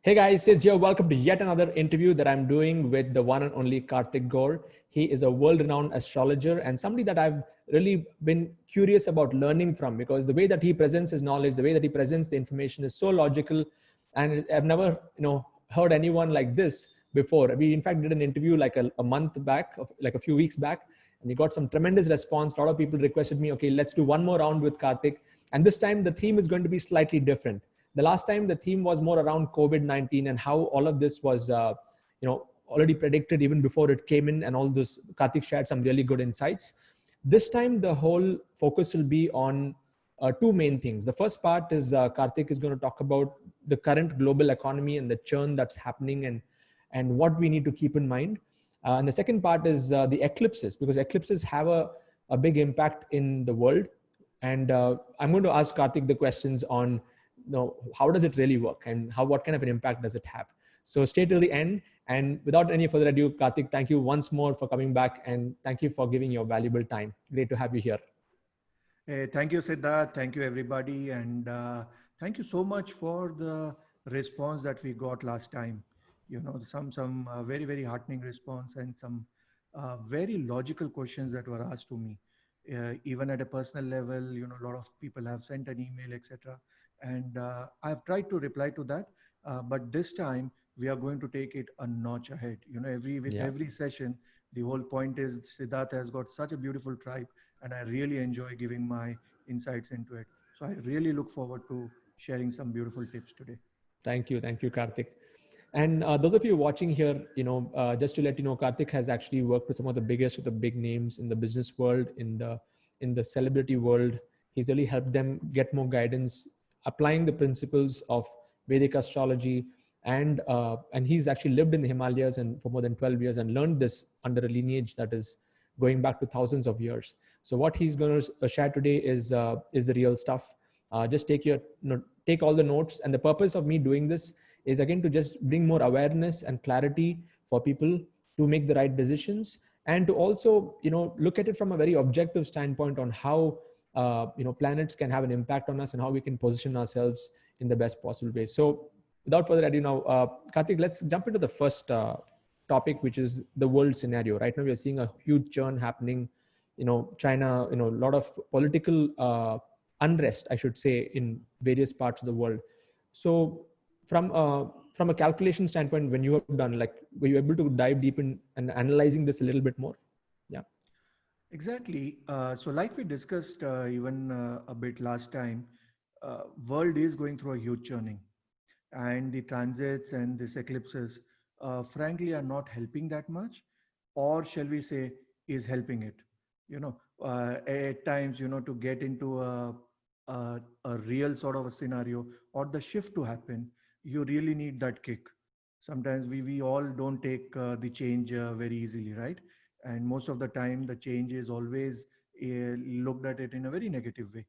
Hey guys, it's here. Welcome to yet another interview that I'm doing with the one and only Karthik Gore. He is a world-renowned astrologer and somebody that I've really been curious about learning from, because the way that he presents his knowledge, the way that he presents the information is so logical, and I've never, heard anyone like this before. We in fact did an interview like a month back, like a few weeks back, and we got some tremendous response. A lot of people requested me, okay, let's do one more round with Karthik, and this time the theme is going to be slightly different. The last time the theme was more around COVID-19 and how all of this was, already predicted even before it came in, and all this. Karthik shared some really good insights. This time the whole focus will be on two main things. The first part is Karthik is going to talk about the current global economy and the churn that's happening, and what we need to keep in mind. And the second part is the eclipses, because eclipses have a big impact in the world. And I'm going to ask Karthik the questions on, how does it really work, and what kind of an impact does it have. So stay till the end. And without any further ado, Karthik, thank you once more for coming back, and thank you for giving your valuable time. Great to have you here. Thank you, Siddharth. Thank you, everybody. And thank you so much for the response that we got last time. Some very, very heartening response and some very logical questions that were asked to me. Even at a personal level, a lot of people have sent an email, etc. And I've tried to reply to that. But this time, we are going to take it a notch ahead. With Yeah. every session, the whole point is Siddharth has got such a beautiful tribe, and I really enjoy giving my insights into it. So I really look forward to sharing some beautiful tips today. Thank you, Karthik. And those of you watching here, just to let you know, Karthik has actually worked with some of the biggest of the big names in the business world, in the celebrity world. He's really helped them get more guidance, applying the principles of Vedic astrology, and he's actually lived in the Himalayas and for more than 12 years and learned this under a lineage that is going back to thousands of years. So what he's going to share today is the real stuff. Just take all the notes, and the purpose of me doing this is again to just bring more awareness and clarity for people to make the right decisions, and to also look at it from a very objective standpoint on how planets can have an impact on us and how we can position ourselves in the best possible way. So without further ado, now Karthik, let's jump into the first topic, which is the world scenario. Right now we are seeing a huge churn happening. China, a lot of political unrest, I should say, in various parts of the world. So from a calculation standpoint, when you have done, like, were you able to dive deep in and analyzing this a little bit more? Yeah. Exactly. So like we discussed even a bit last time, world is going through a huge churning, and the transits and these eclipses, frankly, are not helping that much, or shall we say, is helping it. At times, to get into a real sort of a scenario or the shift to happen, you really need that kick. Sometimes we all don't take the change very easily, right? And most of the time, the change is always looked at it in a very negative way.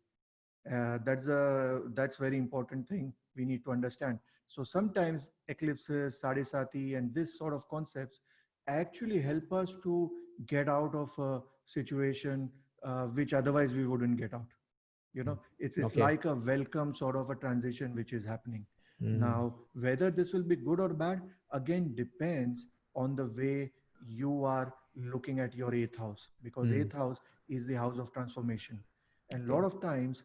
That's very important thing we need to understand. So sometimes eclipses, sadisati, and this sort of concepts actually help us to get out of a situation which otherwise we wouldn't get out. It's Okay. like a welcome sort of a transition which is happening. Mm. Now, whether this will be good or bad, again depends on the way you are looking at your eighth house, because Mm. eighth house is the house of transformation. And a Okay. lot of times,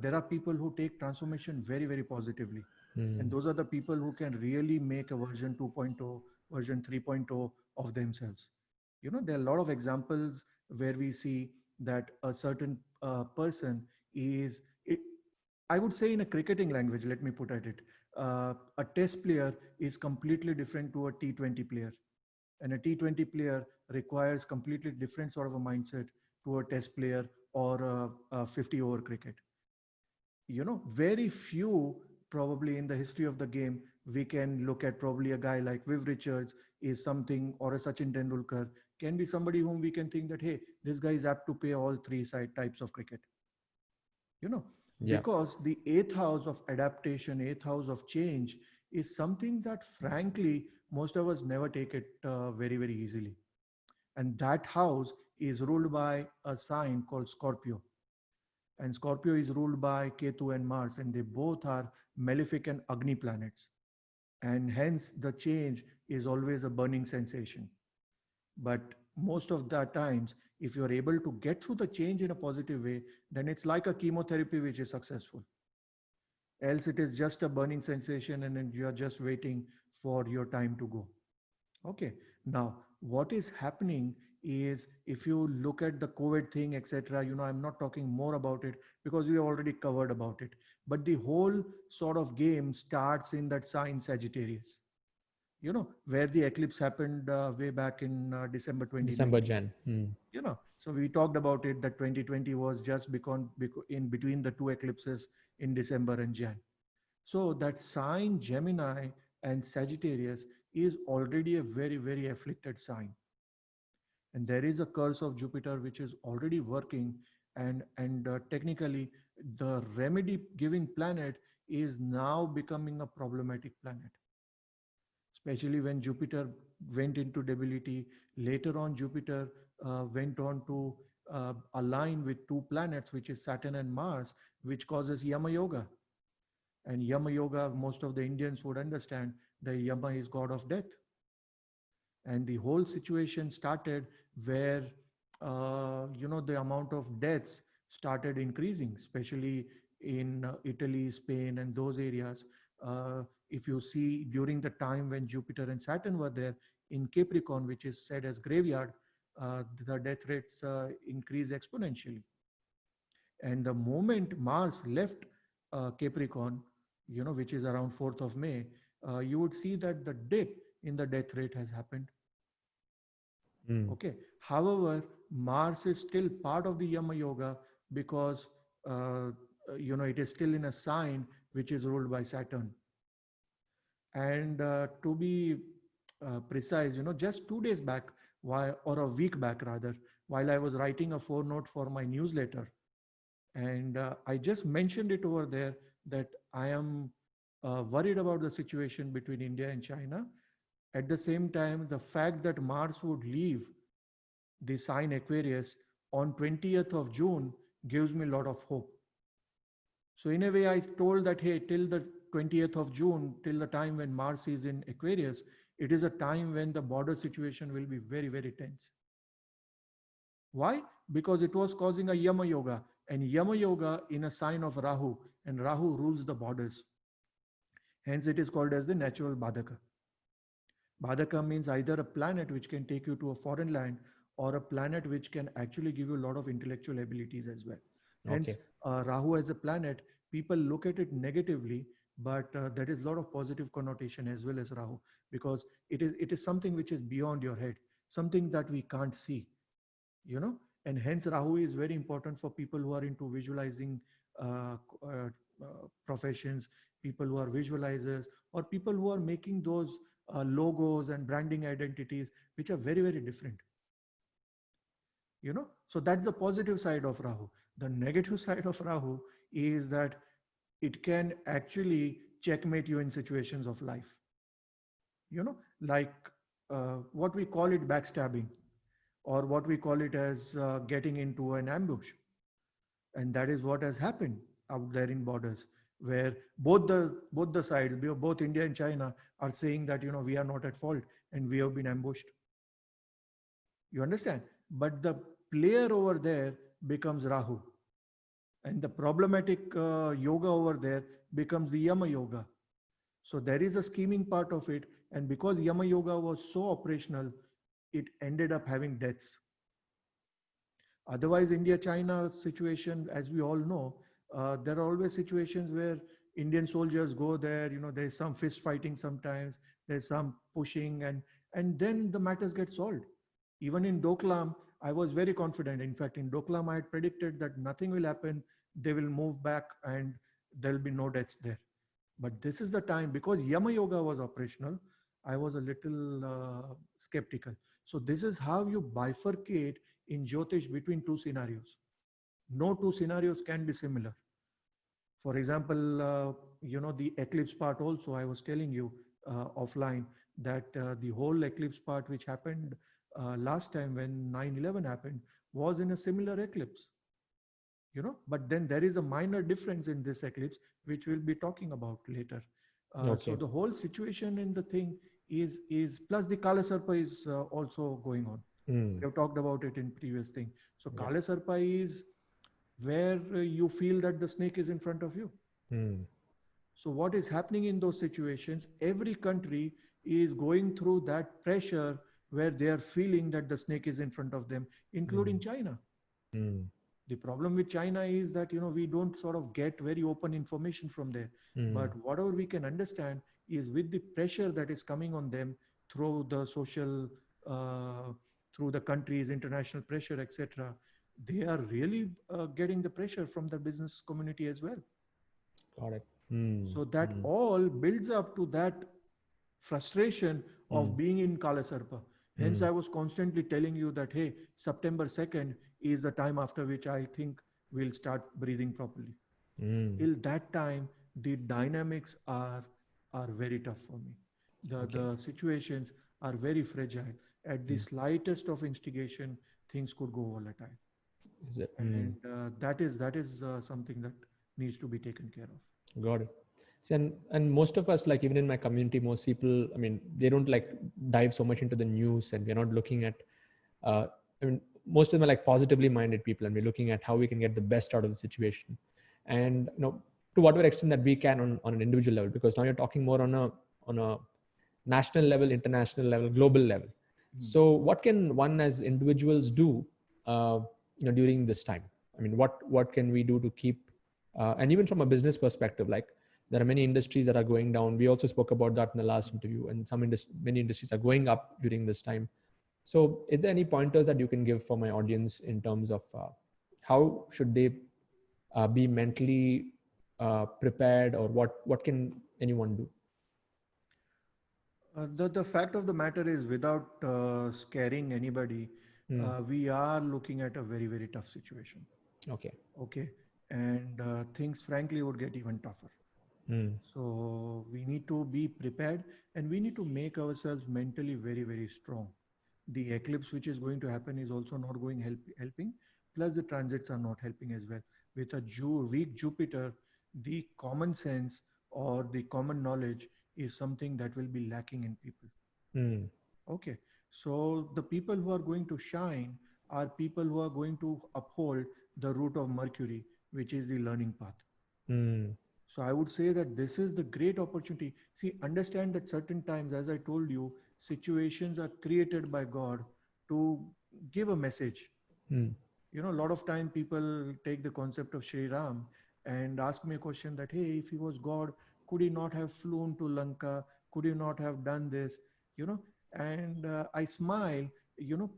there are people who take transformation very, very positively. And Mm. those are the people who can really make a version 2.0, version 3.0 of themselves. There are a lot of examples where we see that a certain person is, it, I would say in a cricketing language, let me put at it, a test player is completely different to a T20 player. And a T20 player requires completely different sort of a mindset to a test player or a 50 over cricket. Very few probably in the history of the game, we can look at probably a guy like Viv Richards is something, or a Sachin Tendulkar can be somebody whom we can think that, hey, this guy is apt to play all three side types of cricket. you know Yeah. because the eighth house of adaptation, eighth house of change, is something that frankly most of us never take it very, very easily. And that house is ruled by a sign called Scorpio, and Scorpio is ruled by Ketu and Mars, and they both are malefic and Agni planets. And hence the change is always a burning sensation. But most of the times, if you're able to get through the change in a positive way, then it's like a chemotherapy which is successful. Else it is just a burning sensation and then you're just waiting for your time to go. Okay. Now, what is happening is, if you look at the COVID thing, etc., I'm not talking more about it because we already covered about it. But the whole sort of game starts in that sign Sagittarius, where the eclipse happened way back in December December 2019. Jan. So we talked about it that 2020 was just in between the two eclipses in December and Jan. So that sign Gemini and Sagittarius is already a very, very afflicted sign. And there is a curse of Jupiter which is already working. And technically, the remedy giving planet is now becoming a problematic planet, especially when Jupiter went into debility. Later on, Jupiter went on to align with two planets, which is Saturn and Mars, which causes Yama Yoga. And Yama Yoga, most of the Indians would understand the Yama is god of death. And the whole situation started where, the amount of deaths started increasing, especially in Italy, Spain, and those areas. If you see during the time when Jupiter and Saturn were there in Capricorn, which is said as graveyard, the death rates increase exponentially. And the moment Mars left Capricorn, which is around 4th of May, you would see that the dip in the death rate has happened. Okay. However, Mars is still part of the Yama Yoga because, it is still in a sign which is ruled by Saturn. And to be precise, just 2 days back, or a week back rather, while I was writing a forenote for my newsletter, and I just mentioned it over there that I am worried about the situation between India and China. At the same time, the fact that Mars would leave the sign Aquarius on 20th of June gives me a lot of hope. So in a way, I told that, hey, till the 20th of June, till the time when Mars is in Aquarius, it is a time when the border situation will be very, very tense. Why? Because it was causing a Yama Yoga, and Yama Yoga in a sign of Rahu, and Rahu rules the borders. Hence, it is called as the natural Badaka. Badaka means either a planet which can take you to a foreign land, or a planet which can actually give you a lot of intellectual abilities as well. Hence, Rahu as a planet, people look at it negatively, but there is a lot of positive connotation as well as Rahu, because it is something which is beyond your head, something that we can't see, and hence Rahu is very important for people who are into visualizing professions, people who are visualizers, or people who are making those logos and branding identities, which are very, very different. So that's the positive side of Rahu. The negative side of Rahu is that it can actually checkmate you in situations of life. Like what we call it backstabbing, or what we call it as getting into an ambush. And that is what has happened out there in borders, where both the sides, both India and China, are saying that, we are not at fault and we have been ambushed. You understand? But the player over there becomes Rahu. And the problematic yoga over there becomes the Yama Yoga. So there is a scheming part of it. And because Yama Yoga was so operational, it ended up having deaths. Otherwise, India-China situation, as we all know, there are always situations where Indian soldiers go there, there's some fist fighting sometimes, there's some pushing, and then the matters get solved. Even in Doklam, I was very confident. In fact, in Doklam, I had predicted that nothing will happen. They will move back and there'll be no deaths there. But this is the time, because Yama Yoga was operational, I was a little skeptical. So this is how you bifurcate in Jyotish between two scenarios. No two scenarios can be similar. For example, the eclipse part also, I was telling you offline that the whole eclipse part which happened last time when 9/11 happened was in a similar eclipse. But then there is a minor difference in this eclipse, which we'll be talking about later. So Okay. the whole situation in the thing is plus the Kala Sarpa is also going on. We Mm. have talked about it in previous thing. So Yeah. Kala Sarpa is where you feel that the snake is in front of you. Mm. So what is happening in those situations? Every country is going through that pressure where they are feeling that the snake is in front of them, including Mm. China. Mm. The problem with China is that we don't sort of get very open information from there. Mm. But whatever we can understand is with the pressure that is coming on them through the social, uh, through the countries, international pressure, etc. They are really getting the pressure from the business community as well. Got it. Mm. So that Mm. all builds up to that frustration of Mm. being in Kalasarpa. Hence, Mm. I was constantly telling you that, hey, September 2nd is the time after which I think we'll start breathing properly. Mm. Till that time, the dynamics are very tough for me. Okay. The situations are very fragile. At the Mm. slightest of instigation, things could go volatile. Is it? Mm. And that is something that needs to be taken care of. Got it. See, and most of us, like even in my community, most people, I mean, they don't like dive so much into the news, and we're not looking at. Uh, I mean, most of them are like positively minded people, and we're looking at how we can get the best out of the situation, and to whatever extent that we can on an individual level, because now you're talking more on a national level, international level, global level. Hmm. So, what can one as individuals do, uh, during this time? I mean, what can we do to keep, and even from a business perspective, like there are many industries that are going down. We also spoke about that in the last interview, and many industries are going up during this time. So, is there any pointers that you can give for my audience in terms of how should they be mentally prepared, or what can anyone do? The fact of the matter is, without scaring anybody, Mm. we are looking at a very, very tough situation. Okay. Okay. And things, frankly, would get even tougher. Mm. So we need to be prepared and we need to make ourselves mentally very, very strong. The eclipse which is going to happen is also not going helping. Plus, the transits are not helping as well. With a weak Jupiter, the common sense or the common knowledge is something that will be lacking in people. Mm. Okay. So the people who are going to shine are people who are going to uphold the route of Mercury, which is the learning path. Mm. So I would say that this is the great opportunity. See, understand that certain times, as I told you, situations are created by God to give a message. Mm. A lot of time people take the concept of Sri Ram and ask me a question that, hey, if he was God, could he not have flown to Lanka? Could he not have done this? You know, and I smile,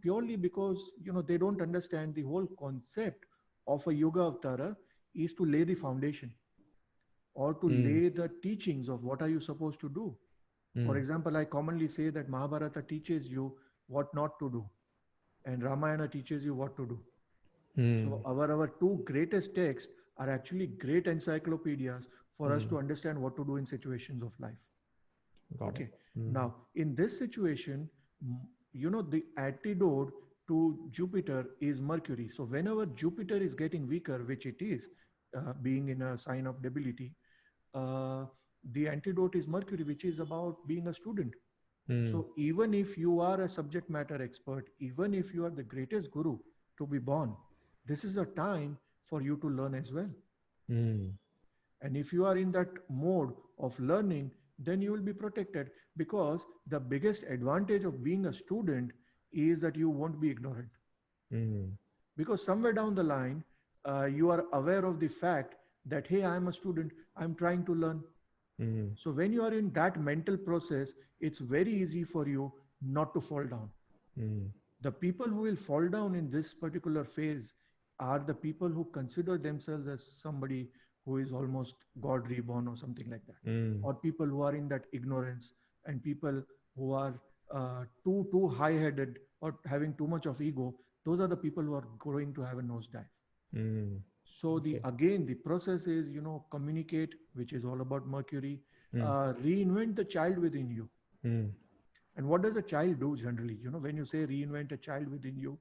purely because, they don't understand the whole concept of a yoga avatara is to lay the foundation or to Mm. lay the teachings of what are you supposed to do. For Mm. example, I commonly say that Mahabharata teaches you what not to do and Ramayana teaches you what to do. So Mm. our two greatest texts are actually great encyclopedias for us Mm. to understand what to do in situations of life. Got it. Okay. Mm. Now, in this situation, the antidote to Jupiter is Mercury. So whenever Jupiter is getting weaker, which it is, being in a sign of debility, uh, the antidote is Mercury, which is about being a student. Mm. So even if you are a subject matter expert, even if you are the greatest guru to be born, this is a time for you to learn as well. Mm. And if you are in that mode of learning, then you will be protected because the biggest advantage of being a student is that you won't be ignorant. Mm. Because somewhere down the line, you are aware of the fact that, hey, I'm a student, I'm trying to learn. Mm. So when you are in that mental process, it's very easy for you not to fall down. Mm. The people who will fall down in this particular phase are the people who consider themselves as somebody who is almost God reborn or something like that, Mm. or people who are in that ignorance, and people who are too high-headed or having too much of ego. Those are the people who are going to have a nosedive. Mm. So Okay. the process is, communicate, which is all about Mercury. Mm. Reinvent the child within you. Mm. And what does a child do generally? When you say reinvent a child within you,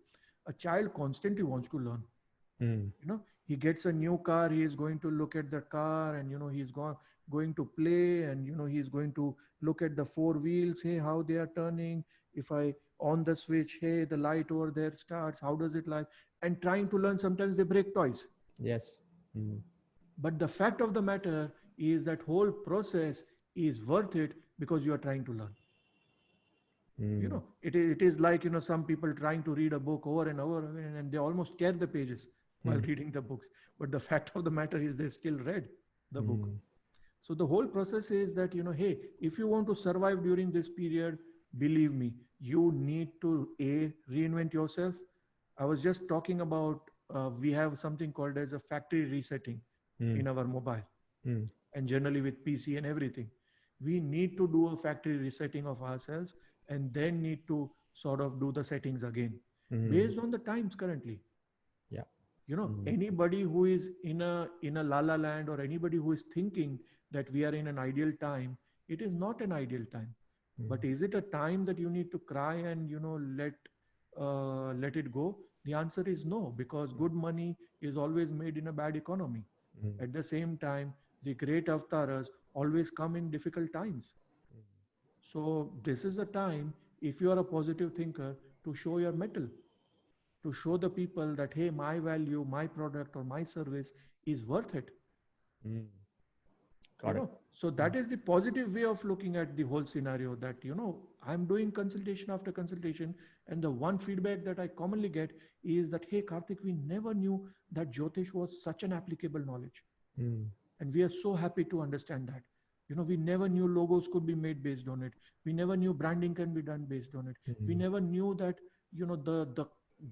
a child constantly wants to learn. Mm. He gets a new car, he is going to look at the car, and he's going to play, and he's going to look at the four wheels, hey, how they are turning. If I on the switch, hey, the light over there starts, how does it light? And trying to learn, sometimes they break toys. Yes. Mm. But the fact of the matter is that whole process is worth it because you are trying to learn. Mm. It is like, some people trying to read a book over and over again, and they almost tear the pages while Mm. reading the books. But the fact of the matter is they still read the book. Mm. So the whole process is that, hey, if you want to survive during this period, believe me, you need to reinvent yourself. I was just talking about, we have something called as a factory resetting Mm. in our mobile, Mm. and generally with PC and everything. We need to do a factory resetting of ourselves, and then need to sort of do the settings again Mm. based on the times currently. Yeah. Mm. Anybody who is in a la la land, or anybody who is thinking that we are in an ideal time, it is not an ideal time. Mm. But is it a time that you need to cry and let it go? The answer is no, because good money is always made in a bad economy. Mm. At the same time, the great avatars always come in difficult times. So this is a time, if you are a positive thinker, to show your mettle, to show the people that, hey, my value, my product, or my service is worth it. Mm. Got it. So that is the positive way of looking at the whole scenario, that I'm doing consultation after consultation, and the one feedback that I commonly get is that, hey, Karthik, we never knew that Jyotish was such an applicable knowledge, Mm. and we are so happy to understand that. We never knew logos could be made based on it. We never knew branding can be done based on it. We Mm. never knew that the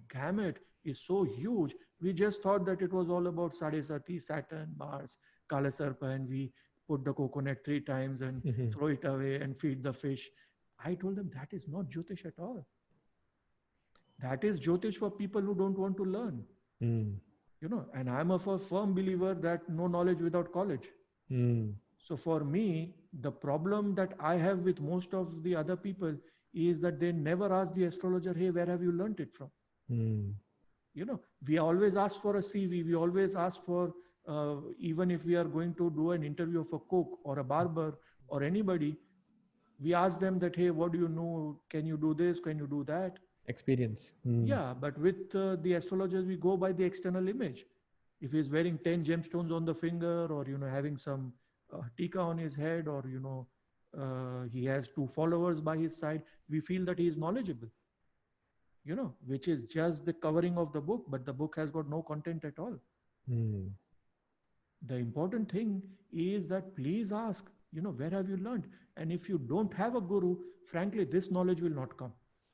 gamut is so huge. We just thought that it was all about Sadesati, Saturn, Mars, Kala Sarpa, and we put the coconut 3 times and Mhm. throw it away and feed the fish. I told them that is not Jyotish at all. That is Jyotish for people who don't want to learn. Mm. And I'm a firm believer that no knowledge without college. Mm. So for me, the problem that I have with most of the other people is that they never ask the astrologer, hey, where have you learned it from? Mm. We always ask for a CV. We always ask for, even if we are going to do an interview of a cook or a barber or anybody, we ask them that, hey, what do you know? Can you do this? Can you do that? Experience. Mm. Yeah, but with the astrologers, we go by the external image. If he's wearing 10 gemstones on the finger, or having some tika on his head, or he has 2 followers by his side, we feel that he is knowledgeable. Which is just the covering of the book, but the book has got no content at all. Mm. The important thing is that please ask, where have you learned? And if you don't have a guru, frankly, this knowledge will not come.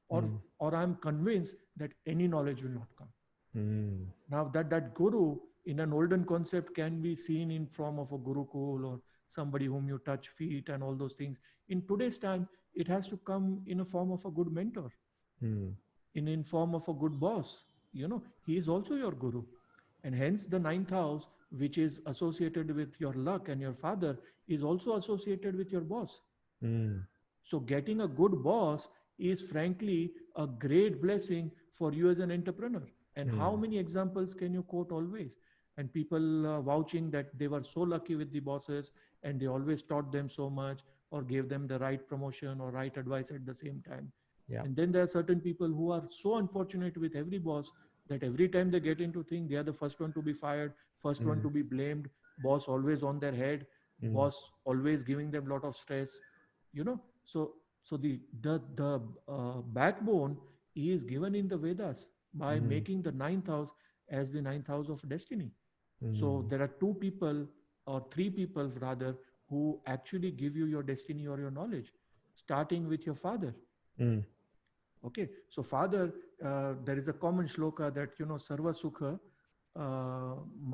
or Mm. or I'm convinced that any knowledge will not come. Mm. Now that guru in an olden concept can be seen in form of a gurukul, or somebody whom you touch feet and all those things. In today's time, it has to come in a form of a good mentor, Mm. in form of a good boss. He is also your guru. And hence the ninth house, which is associated with your luck and your father, is also associated with your boss. Mm. So getting a good boss is frankly a great blessing for you as an entrepreneur. And how Mm. many examples can you quote always? And people vouching that they were so lucky with the bosses, and they always taught them so much, or gave them the right promotion or right advice at the same time. Yeah. And then there are certain people who are so unfortunate with every boss that every time they get into thing, they are the first one to be fired, first one Mm. to be blamed, boss always on their head, Mm. boss always giving them a lot of stress. So the backbone is given in the Vedas by Mm. making the ninth house as the ninth house of destiny. So Mm. there are 2 people, or 3 people rather, who actually give you your destiny or your knowledge, starting with your father. Mm. Okay, so father, there is a common shloka that sarva sukha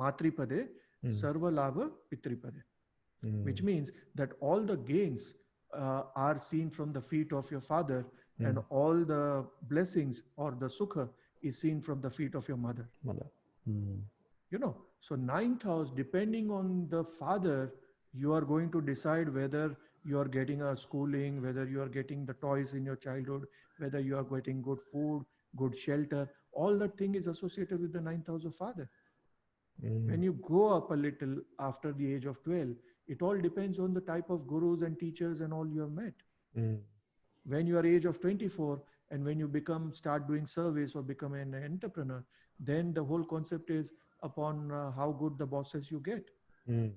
matripade, Mm. sarva labha pitripade, which Mm. means that all the gains are seen from the feet of your father, and Mm. all the blessings or the sukha is seen from the feet of your mother. Mother. Mm. So ninth house, depending on the father, you are going to decide whether you are getting a schooling, whether you are getting the toys in your childhood, whether you are getting good food, good shelter. All that thing is associated with the ninth house of father. Mm. When you go up a little after the age of 12, It all depends on the type of gurus and teachers and all you have met. Mm. When you are age of 24 and when you start doing service or become an entrepreneur, then the whole concept is upon how good the bosses you get. Mm.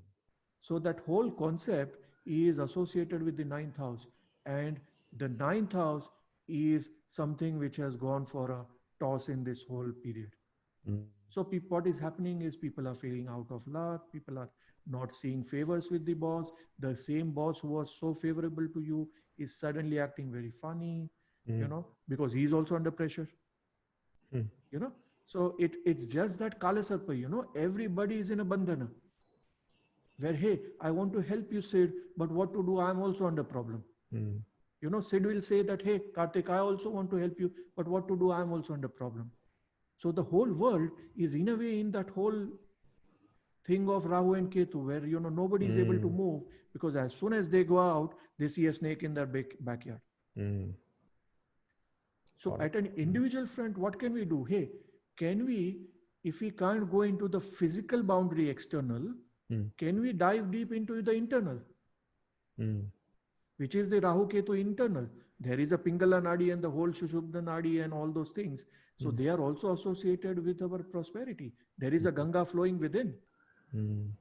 So that whole concept is associated with the ninth house. And the ninth house is something which has gone for a toss in this whole period. Mm. So what is happening is people are feeling out of luck. People are not seeing favors with the boss. The same boss who was so favorable to you is suddenly acting very funny, Mm. because he's also under pressure, Mm. you know. So it's just that Kala Sarpa, everybody is in a bandhana where, hey, I want to help you, Sid, but what to do? I'm also under problem. Mm. Sid will say that, hey, Karthik, I also want to help you, but what to do? I'm also under problem. So the whole world is in a way in that whole thing of Rahu and Ketu, where nobody is able to Mm. move because as soon as they go out, they see a snake in their backyard. Mm. So Got at it. an individual front, what can we do? Hey, can we, if we can't go into the physical boundary external, Mm. can we dive deep into the internal, Mm. which is the Rahu Ketu internal? There is a Pingala Nadi and the whole Shushubda Nadi and all those things. So Mm. they are also associated with our prosperity. There is a Ganga flowing within. Mm.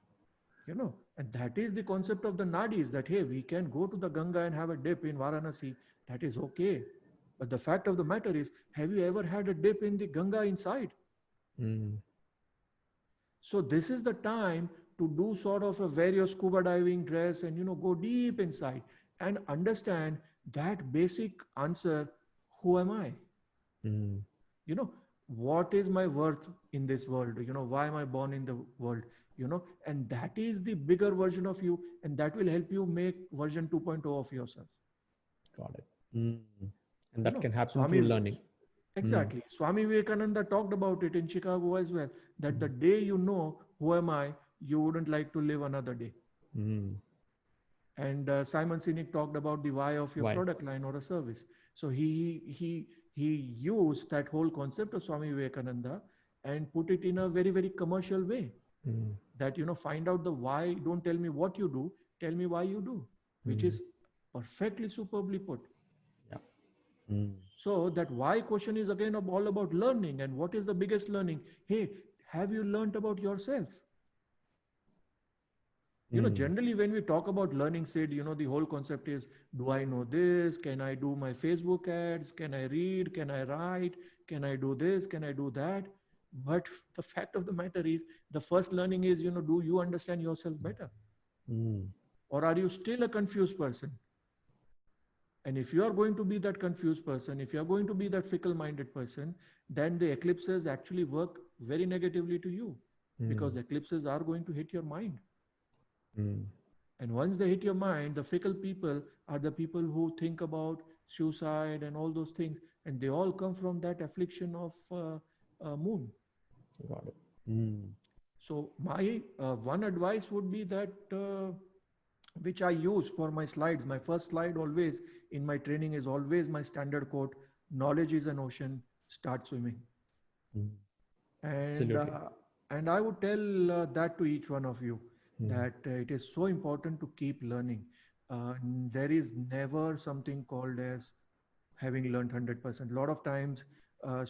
And that is the concept of the nadis, that hey, we can go to the Ganga and have a dip in Varanasi. That is okay. But the fact of the matter is, have you ever had a dip in the Ganga inside? Mm. So this is the time to do sort of a various scuba diving dress and go deep inside and understand that basic answer: who am I? Mm. you know what is my worth in this world? Why am I born in the world? And that is the bigger version of you, and that will help you make version 2.0 of yourself. Got it. Mm. And you that know can happen Swami through learning. Mm. Exactly. Swami Vivekananda talked about it in Chicago as well, that the Mm. day you know who am I, you wouldn't like to live another day. Mm. And Simon Sinek talked about the why of your Why? product line or a service. So he used that whole concept of Swami Vivekananda and put it in a very, very commercial way. Mm. That find out the why. Don't tell me what you do, tell me why you do, which Mm. is perfectly superbly put. Yeah. Mm. So that why question is again all about learning. And what is the biggest learning? Hey, have you learned about yourself? Mm. Generally when we talk about learning, said, the whole concept is, do I know this? Can I do my Facebook ads? Can I read? Can I write? Can I do this? Can I do that? But the fact of the matter is, the first learning is, do you understand yourself better? Mm. Or are you still a confused person? And if you are going to be that confused person, if you are going to be that fickle minded person, then the eclipses actually work very negatively to you, because Mm. eclipses are going to hit your mind. Mm. And once they hit your mind, the fickle people are the people who think about suicide and all those things. And they all come from that affliction of moon. Got it. Mm. So my one advice would be that, which I use for my slides. My first slide always in my training is always my standard quote: knowledge is an ocean, start swimming. Mm. And Absolutely. and I would tell that to each one of you, Mm. that it is so important to keep learning. There is never something called as having learned 100%. A lot of times,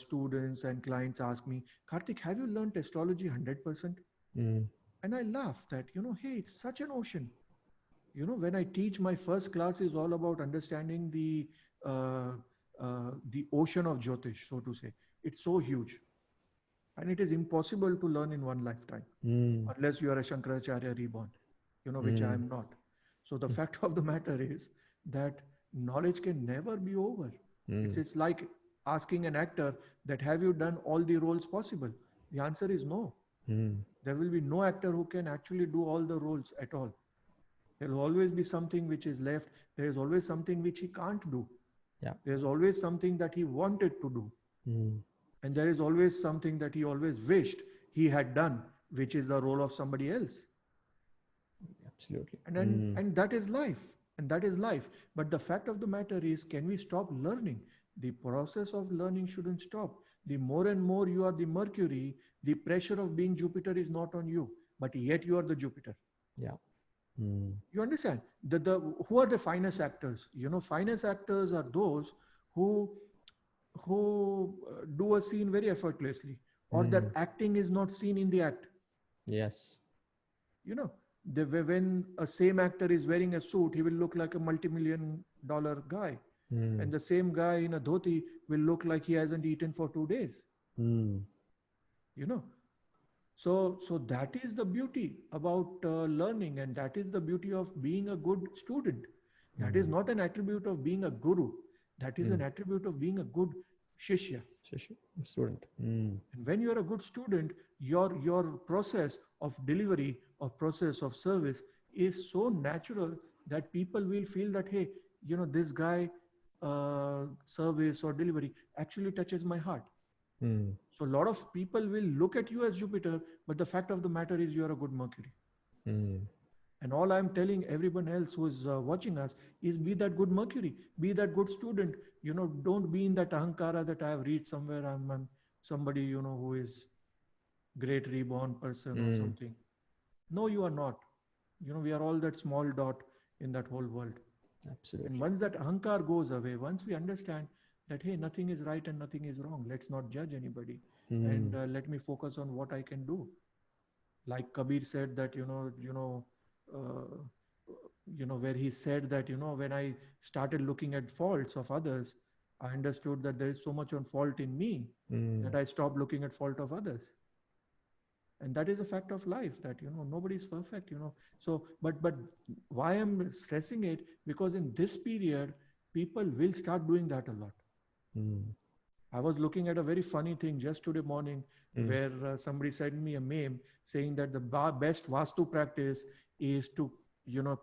students and clients ask me, Karthik, have you learned astrology 100%? Mm. And I laugh that, hey, it's such an ocean. When I teach, my first class is all about understanding uh, the ocean of Jyotish, so to say. It's so huge. And it is impossible to learn in one lifetime, Mm. unless you are a Shankaracharya reborn, which I Mm. am not. So the fact of the matter is that knowledge can never be over. It's, Mm. it's like asking an actor that, have you done all the roles possible? The answer is no. Mm. There will be no actor who can actually do all the roles at all. There will always be something which is left. There is always something which he can't do. Yeah. There's always something that he wanted to do. Mm. And there is always something that he always wished he had done, which is the role of somebody else. Absolutely. And and that is life. And that is life. But the fact of the matter is, can we stop learning? The process of learning shouldn't stop. The more and more you are the Mercury, the pressure of being Jupiter is not on you, but yet you are the Jupiter. Yeah. Mm. You understand? Who are the finest actors? Finest actors are those who do a scene very effortlessly, or their Mm. acting is not seen in the act. Yes. You know, when a same actor is wearing a suit, he will look like a multi-million dollar guy, Mm. and the same guy in a dhoti will look like he hasn't eaten for 2 days. Mm. You know, so that is the beauty about learning, and that is the beauty of being a good student. That is Mm. not an attribute of being a guru. That is an Mm. attribute of being a good shishya. Student. Mm. And when you are a good student, your process of delivery or process of service is so natural that people will feel that, hey, this guy service or delivery actually touches my heart. Mm. So a lot of people will look at you as Jupiter, but the fact of the matter is you are a good Mercury. Mm. And all I'm telling everyone else who is watching us is be that good Mercury, be that good student. Don't be in that ahankara that I have read somewhere. I'm somebody, who is great reborn person or Mm. something. No, you are not. We are all that small dot in that whole world. And Absolutely. once that ahankar goes away, once we understand that, hey, nothing is right and nothing is wrong, let's not judge anybody, and Mm. let me focus on what I can do. Like Kabir said that, where he said that, when I started looking at faults of others, I understood that there is so much on fault in me that Mm. I stopped looking at fault of others. And that is a fact of life, that nobody is perfect. So but why I'm stressing it, because in this period people will start doing that a lot. Mm. I was looking at a very funny thing just today morning, Mm. where somebody sent me a meme saying that the best vastu practice is to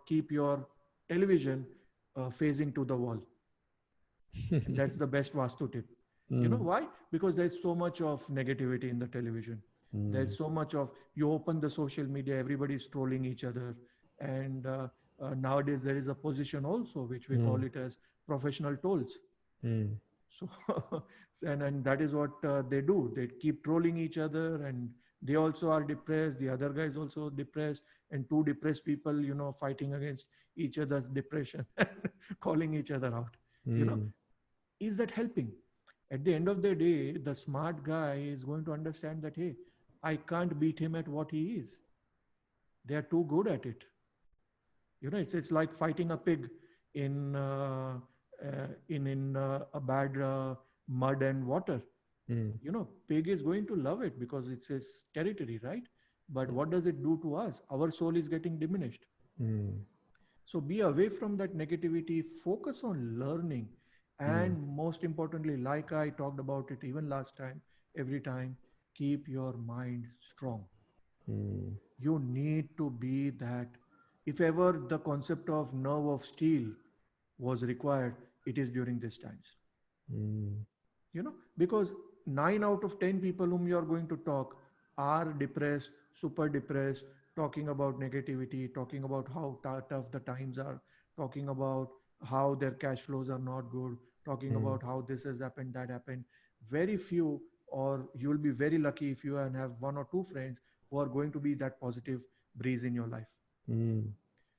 keep your television facing to the wall, and that's the best vastu tip. Mm. Why? Because there's so much of negativity in the television. Mm. There's so much of, you open the social media, everybody's trolling each other. And nowadays there is a position also which we call Mm. it as professional trolls. Mm. So and that is what they do. They keep trolling each other, and they also are depressed, the other guy is also depressed, and two depressed people fighting against each other's depression, calling each other out. you know Mm. is that helping? At the end of the day, the smart guy is going to understand that, hey, I can't beat him at what he is. They are too good at it. It's like fighting a pig in a bad mud and water. Mm. Pig is going to love it because it's his territory, right? But Yeah. what does it do to us? Our soul is getting diminished. Mm. So be away from that negativity, focus on learning. Mm. And most importantly, like I talked about it even last time, every time, keep your mind strong. Mm. You need to be that. If ever the concept of nerve of steel was required, it is during these times. Mm. Because 9 out of 10 people whom you are going to talk are depressed, super depressed, talking about negativity, talking about how tough the times are, talking about how their cash flows are not good, talking Mm. about how this has happened, that happened. Very few, or you will be very lucky if you and have one or two friends who are going to be that positive breeze in your life. Mm.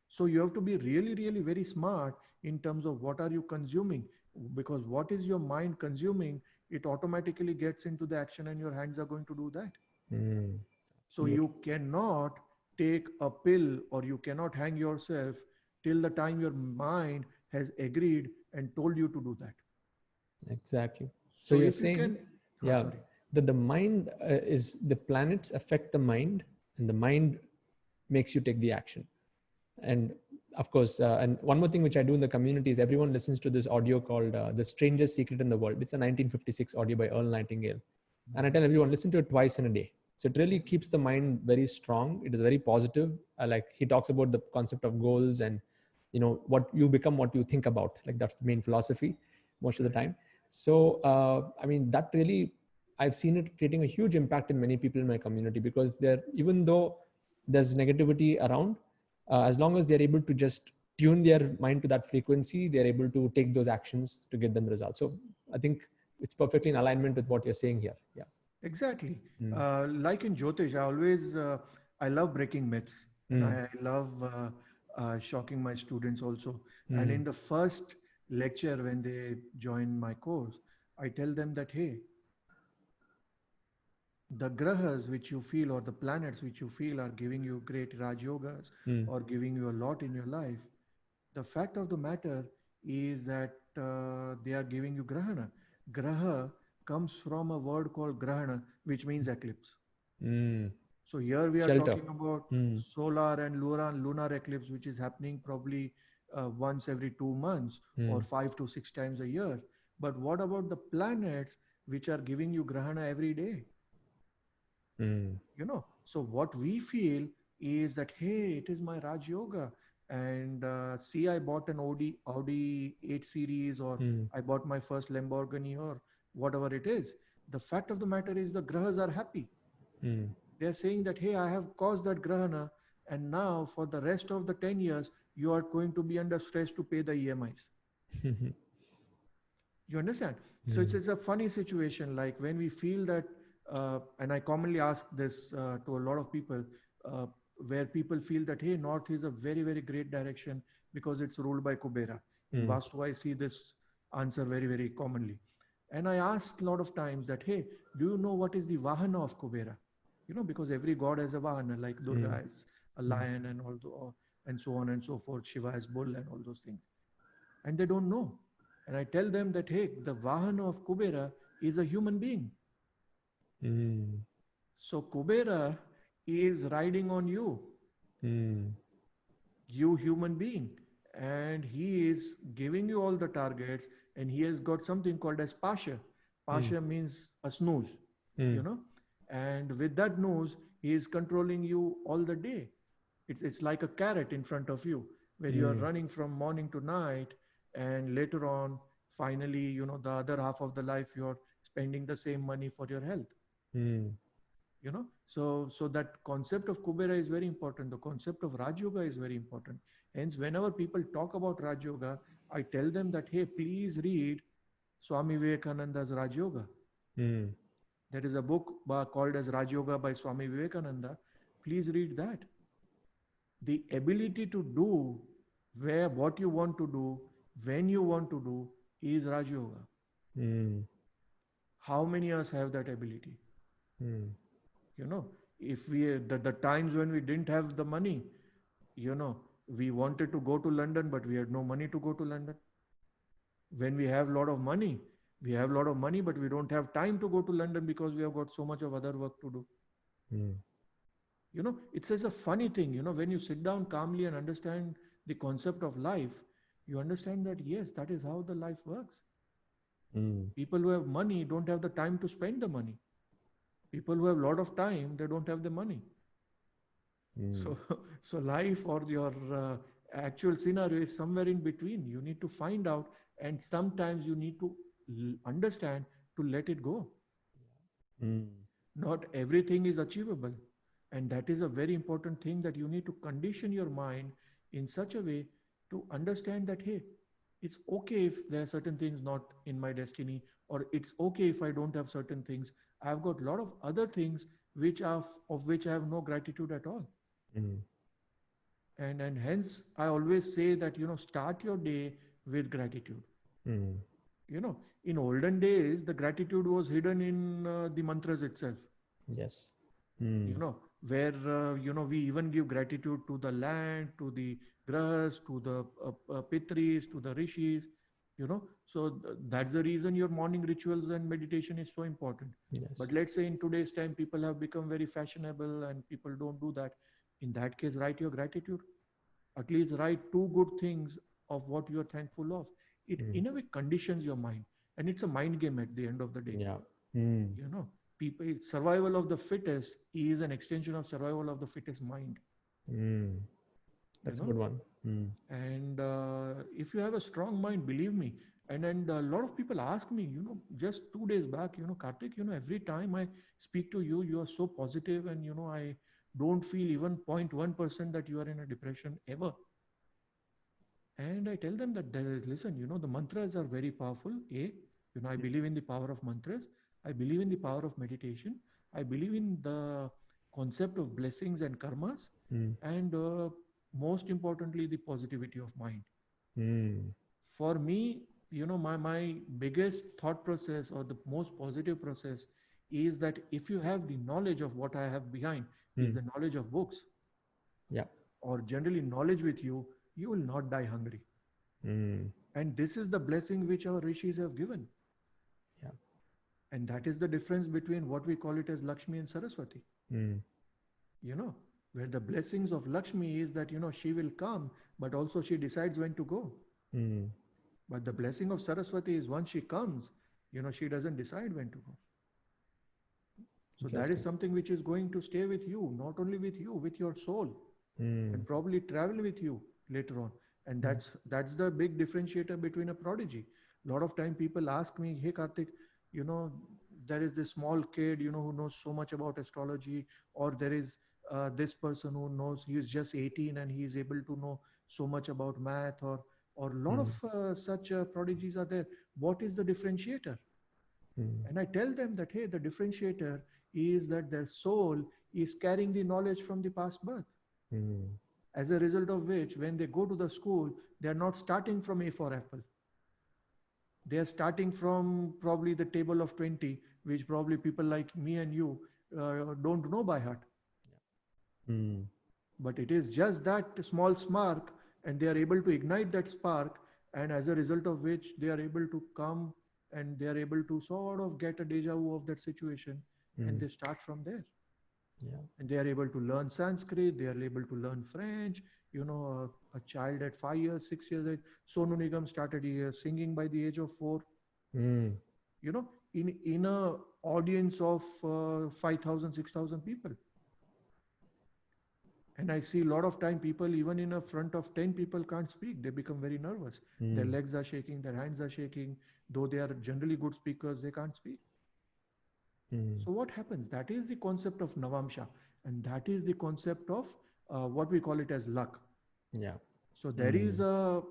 So you have to be really, really very smart in terms of what are you consuming, because what is your mind consuming, it automatically gets into the action and your hands are going to do that. Mm. So Absolutely. you cannot take a pill, or you cannot hang yourself till the time your mind has agreed and told you to do that. Exactly. So So you're if you saying, can, yeah, sorry. that the mind is the planets affect the mind, and the mind makes you take the action. And of course, and one more thing which I do in the community is everyone listens to this audio called "The Strangest Secret in the World." It's a 1956 audio by Earl Nightingale, and I tell everyone listen to it twice in a day. So it really keeps the mind very strong. It is very positive. Like he talks about the concept of goals, and what you become, what you think about. Like that's the main philosophy most of the Correct. time. So I mean that really, I've seen it creating a huge impact in many people in my community, because even though there's negativity around, as long as they're able to just tune their mind to that frequency, they're able to take those actions to get them results. So I think it's perfectly in alignment with what you're saying here. Yeah. Exactly. Mm. Like in Jyotish, I love breaking myths, and Mm. I love shocking my students also. And Mm. in the first lecture, when they join my course, I tell them that, hey, the grahas which you feel, or the planets which you feel are giving you great Raj Yogas Mm. or giving you a lot in your life, the fact of the matter is that they are giving you grahana. Graha comes from a word called grahana, which means eclipse. Mm. So here we are Shelter. talking about Mm. solar and lunar eclipse, which is happening probably once every 2 months or Mm. 5 to 6 times a year. But what about the planets which are giving you grahana every day? Mm. So what we feel is that, hey, it is my Raj Yoga, and see, I bought an Audi 8 series, or Mm. I bought my first Lamborghini, or whatever it is. The fact of the matter is the grahas are happy. Mm. They're saying that, hey, I have caused that grahana, and now for the rest of the 10 years you are going to be under stress to pay the EMIs. You understand? So Mm. it's a funny situation. Like when we feel that, and I commonly ask this to a lot of people, uh, where people feel that, hey, North is a very, very great direction because it's ruled by Kubera. In Mm. Vastu, I see this answer very, very commonly. And I ask a lot of times that, hey, do you know what is the Vahana of Kubera? Because every god has a Vahana, like Durga Mm. has a Mm. lion and and so on and so forth. Shiva has bull and all those things. And they don't know. And I tell them that, hey, the Vahana of Kubera is a human being. Mm. So Kubera is riding on you, Mm. you human being. And he is giving you all the targets, and he has got something called as Pasha. Mm. Pasha means a snooze, you Mm. know. And with that nose, he is controlling you all the day. It's like a carrot in front of you, where you are Mm. running from morning to night, and later on, finally, the other half of the life you're spending the same money for your health. Mm. So that concept of Kubera is very important. The concept of Raj Yoga is very important. Hence, whenever people talk about Raj Yoga, I tell them that, hey, please read Swami Vivekananda's Raj Yoga. Mm. That is a book called as Raj Yoga by Swami Vivekananda. Please read that. The ability to do where what you want to do, when you want to do, is Raj Yoga. Mm. How many of us have that ability? Mm. You know, if the times when we didn't have the money, you know, we wanted to go to London, but we had no money to go to London. When we have a lot of money, we have a lot of money, but we don't have time to go to London because we have got so much of other work to do. Mm. It's such a funny thing, when you sit down calmly and understand the concept of life, you understand that, yes, that is how the life works. Mm. People who have money don't have the time to spend the money. People who have a lot of time, they don't have the money. Mm. So, so life or your actual scenario is somewhere in between. You need to find out, and sometimes you need to understand to let it go. Mm. Not everything is achievable. And that is a very important thing, that you need to condition your mind in such a way to understand that, hey, it's okay if there are certain things not in my destiny, or it's okay if I don't have certain things. I've got a lot of other things of which I have no gratitude at all. Mm. And hence I always say that, start your day with gratitude. Mm. In olden days, the gratitude was hidden in the mantras itself. Yes. you Mm. know where we even give gratitude to the land, to the grahas, to the pitris, to the rishis. That's the reason your morning rituals and meditation is so important. Yes. But let's say in today's time people have become very fashionable and people don't do that. In that case, write your gratitude. At least write two good things of what you are thankful of. It Mm. in a way conditions your mind, and it's a mind game at the end of the day. Yeah. Mm. you know People, survival of the fittest is an extension of survival of the fittest mind. Mm. you That's a know good one. Mm. and if you have a strong mind, believe me. And a lot of people ask me, just 2 days back, Karthik, every time I speak to you, you are so positive, and I don't feel even 0.1% that you are in a depression ever. And I tell them that, listen, the mantras are very powerful. I believe in the power of mantras. I believe in the power of meditation. I believe in the concept of blessings and karmas. Mm. And most importantly, the positivity of mind. Mm. For me, my biggest thought process or the most positive process is that if you have the knowledge of what I have behind, is Mm. the knowledge of books Yeah. or generally knowledge with you, you will not die hungry. Mm. And this is the blessing which our rishis have given. Yeah. And that is the difference between what we call it as Lakshmi and Saraswati. Mm. You know, where the blessings of Lakshmi is that, she will come, but also she decides when to go. Mm. But the blessing of Saraswati is once she comes, she doesn't decide when to go. So that is Interesting. something which is going to stay with you, not only with you, with your soul, Mm. and probably travel with you later on. And Mm. that's the big differentiator between a prodigy. A lot of time people ask me, hey Karthik, you know, there is this small kid, who knows so much about astrology, or there is this person who knows he is just 18 and he is able to know so much about math, or a lot Mm. of such prodigies are there. What is the differentiator? Mm. And I tell them that, hey, the differentiator is that their soul is carrying the knowledge from the past birth. Mm. As a result of which, when they go to the school, they are not starting from A for apple. They are starting from probably the table of 20, which probably people like me and you don't know by heart. Mm. But it is just that small spark, and they are able to ignite that spark, and as a result of which, they are able to come and they are able to sort of get a deja vu of that situation, and Mm. they start from there. Yeah. And they are able to learn Sanskrit, they are able to learn French. A child at 5 years, 6 years age, Sonu Nigam started singing by the age of 4. Mm. In a audience of 5,000, 6,000 people. And I see a lot of time people, even in a front of 10 people, can't speak. They become very nervous. Their Mm. legs are shaking, their hands are shaking. Though they are generally good speakers, they can't speak. Mm. So what happens? That is the concept of Navamsha, and that is the concept of what we call it as luck. Yeah. So there is Mm.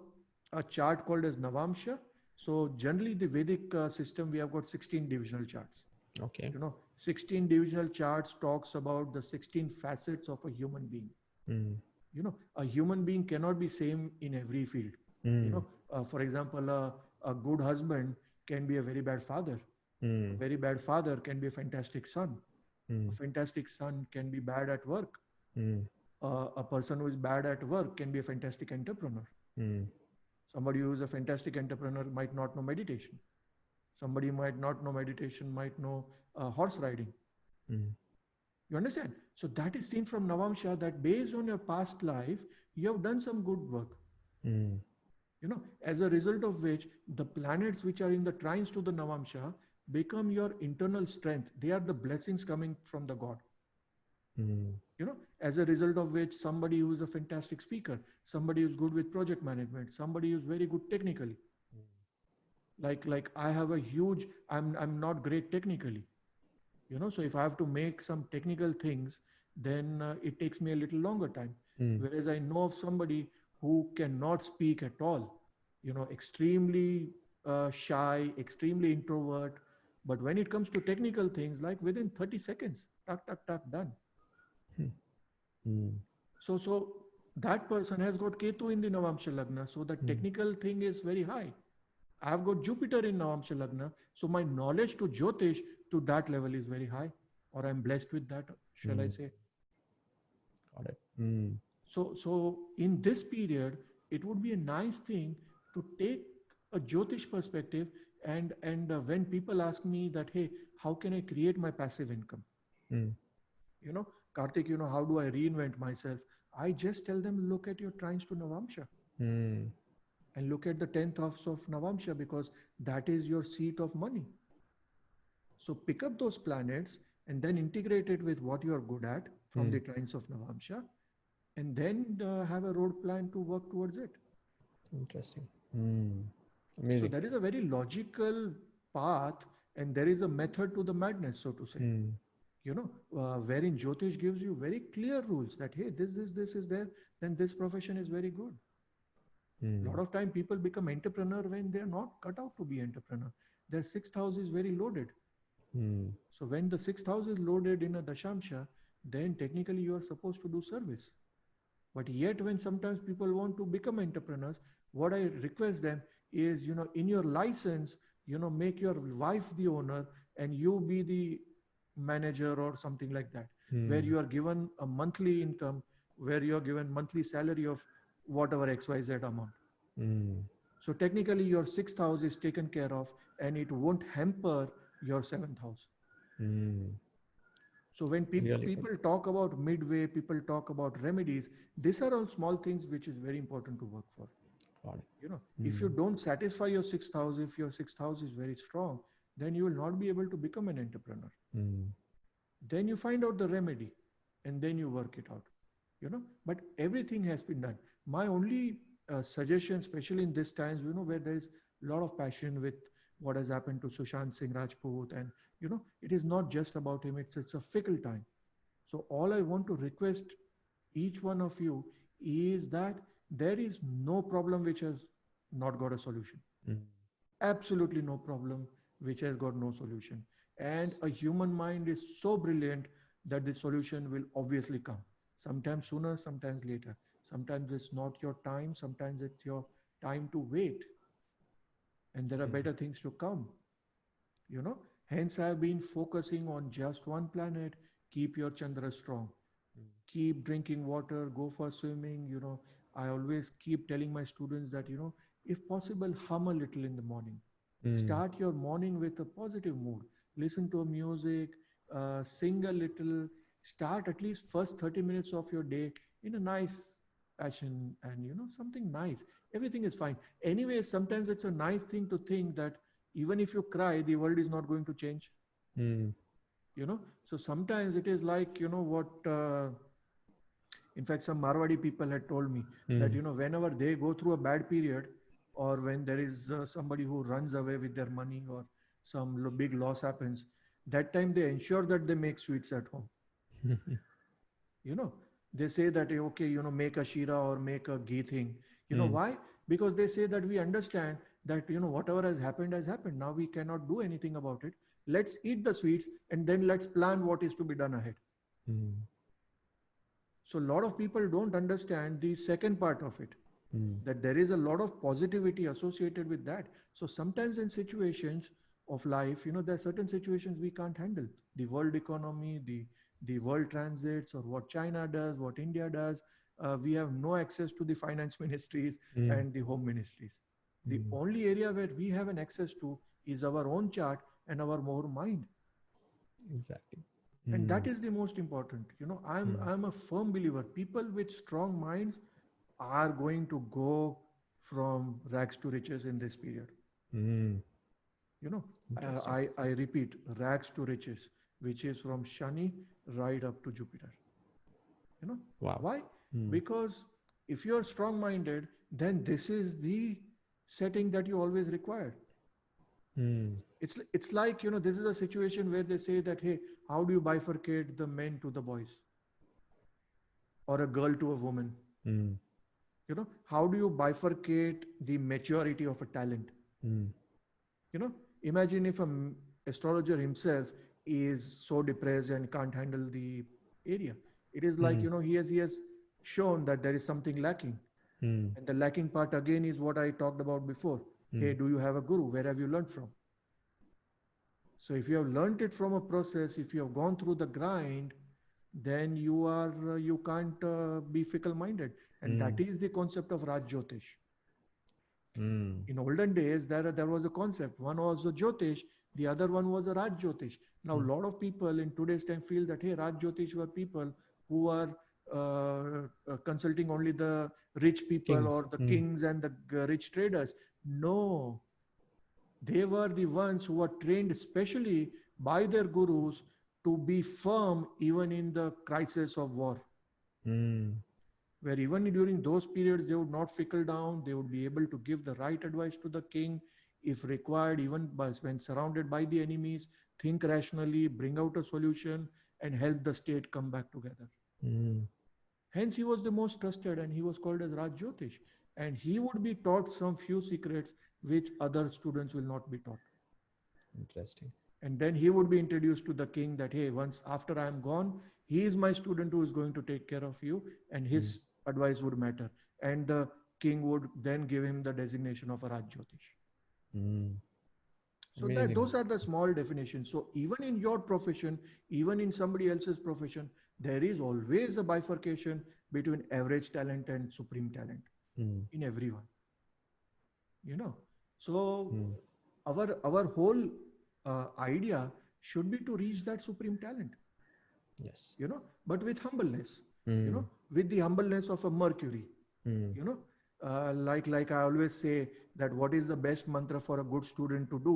a chart called as Navamsha. So generally, the Vedic system, we have got 16 divisional charts. Okay. 16 divisional charts talks about the 16 facets of a human being. Mm. A human being cannot be same in every field. Mm. For example, a good husband can be a very bad father. A Mm. very bad father can be a fantastic son. A Mm. fantastic son can be bad at work. Mm. A person who is bad at work can be a fantastic entrepreneur. Mm. Somebody who is a fantastic entrepreneur might not know meditation. Somebody might not know meditation, might know horse riding. Mm. You understand? So that is seen from Navamsha that based on your past life, you have done some good work. Mm. As a result of which the planets which are in the trines to the Navamsha become your internal strength. They are the blessings coming from the God. Mm. As a result of which somebody who's a fantastic speaker, somebody who's good with project management, somebody who's very good technically. Like I have a huge, I'm not great technically. So if I have to make some technical things, then it takes me a little longer time. Mm. Whereas I know of somebody who cannot speak at all, extremely shy, extremely introvert. But when it comes to technical things, like within 30 seconds, tuck, tuck, tuck, done. Mm. So that person has got Ketu in the Navamsha Lagna. So the Mm. technical thing is very high. I've got Jupiter in Navamsha Lagna. So my knowledge to Jyotish to that level is very high. Or I'm blessed with that, shall I Mm. say. Got it. Mm. So in this period, it would be a nice thing to take a Jyotish perspective and when people ask me that, hey, how can I create my passive income? Mm. You know, Karthik, how do I reinvent myself? I just tell them, look at your trines to Navamsha Mm. and look at the 10th house of Navamsha because that is your seat of money. So pick up those planets and then integrate it with what you are good at from Mm. the trines of Navamsha and then have a road plan to work towards it. Interesting. Mm. So Amazing. that is a very logical path and there is a method to the madness, so to say. Mm. Wherein Jyotish gives you very clear rules that, hey, this is there, then this profession is very good. A lot Mm. of time people become entrepreneur when they're not cut out to be entrepreneur. Their sixth house is very loaded. Mm. So when the sixth house is loaded in a dashamsha, then technically you are supposed to do service. But yet, when sometimes people want to become entrepreneurs, what I request them is, in your license, make your wife the owner and you be the manager or something like that, where Hmm. you are given a monthly income, where you are given monthly salary of whatever XYZ amount. Hmm. So technically, your sixth house is taken care of and it won't hamper your seventh house. Hmm. So when Really good. people talk about midway, people talk about remedies, these are all small things which is very important to work for. Got it. If you Hmm. don't satisfy your sixth house, if your sixth house is very strong, then you will not be able to become an entrepreneur. Hmm. Then you find out the remedy and then you work it out. But everything has been done. My only suggestion, especially in this times, where there is a lot of passion with what has happened to Sushant Singh Rajput, and it is not just about him, it's a fickle time. So all I want to request each one of you is that there is no problem which has not got a solution. Hmm. Absolutely no problem which has got no solution. And Yes. a human mind is so brilliant that the solution will obviously come. Sometimes sooner, sometimes later. Sometimes it's not your time, sometimes it's your time to wait. And there are Hmm. better things to come. you know Hence I've been focusing on just one planet. Keep your Chandra strong, keep drinking water, go for swimming. I always keep telling my students that, if possible, hum a little in the morning. Hmm. Start your morning with a positive mood. Listen to music, sing a little. Start at least first 30 minutes of your day in a nice fashion, and something nice. Everything is fine. Anyway, sometimes it's a nice thing to think that even if you cry, the world is not going to change. Hmm. So sometimes it is like, what in fact some Marwadi people had told me that, Hmm. whenever they go through a bad period, or when there is somebody who runs away with their money, or some big loss happens, that time they ensure that they make sweets at home. you know they say that, okay, make a shira or make a ghee thing. Hmm. Why? Because they say that we understand that, whatever has happened, now we cannot do anything about it. Let's eat the sweets and then let's plan what is to be done ahead. Hmm. So a lot of people don't understand the second part of it, Hmm. that there is a lot of positivity associated with that. So sometimes in situations of life, there are certain situations we can't handle. The world economy, the world transits, or what China does, what India does. We have no access to the finance ministries Hmm. and the home ministries. The Hmm. only area where we have an access to is our own chart and our more mind. Exactly. And Hmm. that is the most important. i'm Hmm. i'm a firm believer people with strong minds are going to go from rags to riches in this period. Hmm. you know Interesting. I repeat, rags to riches, which is from Shani right up to Jupiter. Wow. Why? Hmm. Because if you're strong minded, then this is the setting that you always require. Hmm. It's like, this is a situation where they say that, hey, how do you bifurcate the men to the boys, or a girl to a woman? Hmm. How do you bifurcate the maturity of a talent? Hmm. you know Imagine if astrologer himself is so depressed and can't handle the area. It is like, Hmm. he has shown that there is something lacking. Hmm. And the lacking part again is what I talked about before. Hey, Hmm. do you have a guru? Where have you learned from? So if you have learned it from a process, if you have gone through the grind, then you can't be fickle minded. And that Hmm. is the concept of Raj Jyotish. Hmm. In olden days, there was a concept. One was a Jyotish, the other one was a Raj Jyotish. Now, a Hmm. lot of people in today's time feel that, hey, Raj Jyotish were people who are consulting only the rich people Kings. or the Hmm. kings and the rich traders. No, they were the ones who were trained specially by their gurus to be firm even in the crisis of war, Hmm. where even during those periods they would not fickle down. They would be able to give the right advice to the king if required, even when surrounded by the enemies, think rationally, bring out a solution, and help the state come back together. Hmm. Hence he was the most trusted and he was called as Raj Jyotish. And he would be taught some few secrets which other students will not be taught. Interesting. And then he would be introduced to the king that, hey, once after I am gone, he is my student who is going to take care of you, and Hmm. his advice would matter. And the king would then give him the designation of a Raj Jyotish. Mm. So that Amazing. those are the small definitions. So even in your profession, even in somebody else's profession, there is always a bifurcation between average talent and supreme talent Mm. in everyone. You know, so Mm. our whole idea should be to reach that supreme talent. Yes. But with humbleness. Mm. With the humbleness of a Mercury. Mm. you know like I always say that what is the best mantra for a good student to do,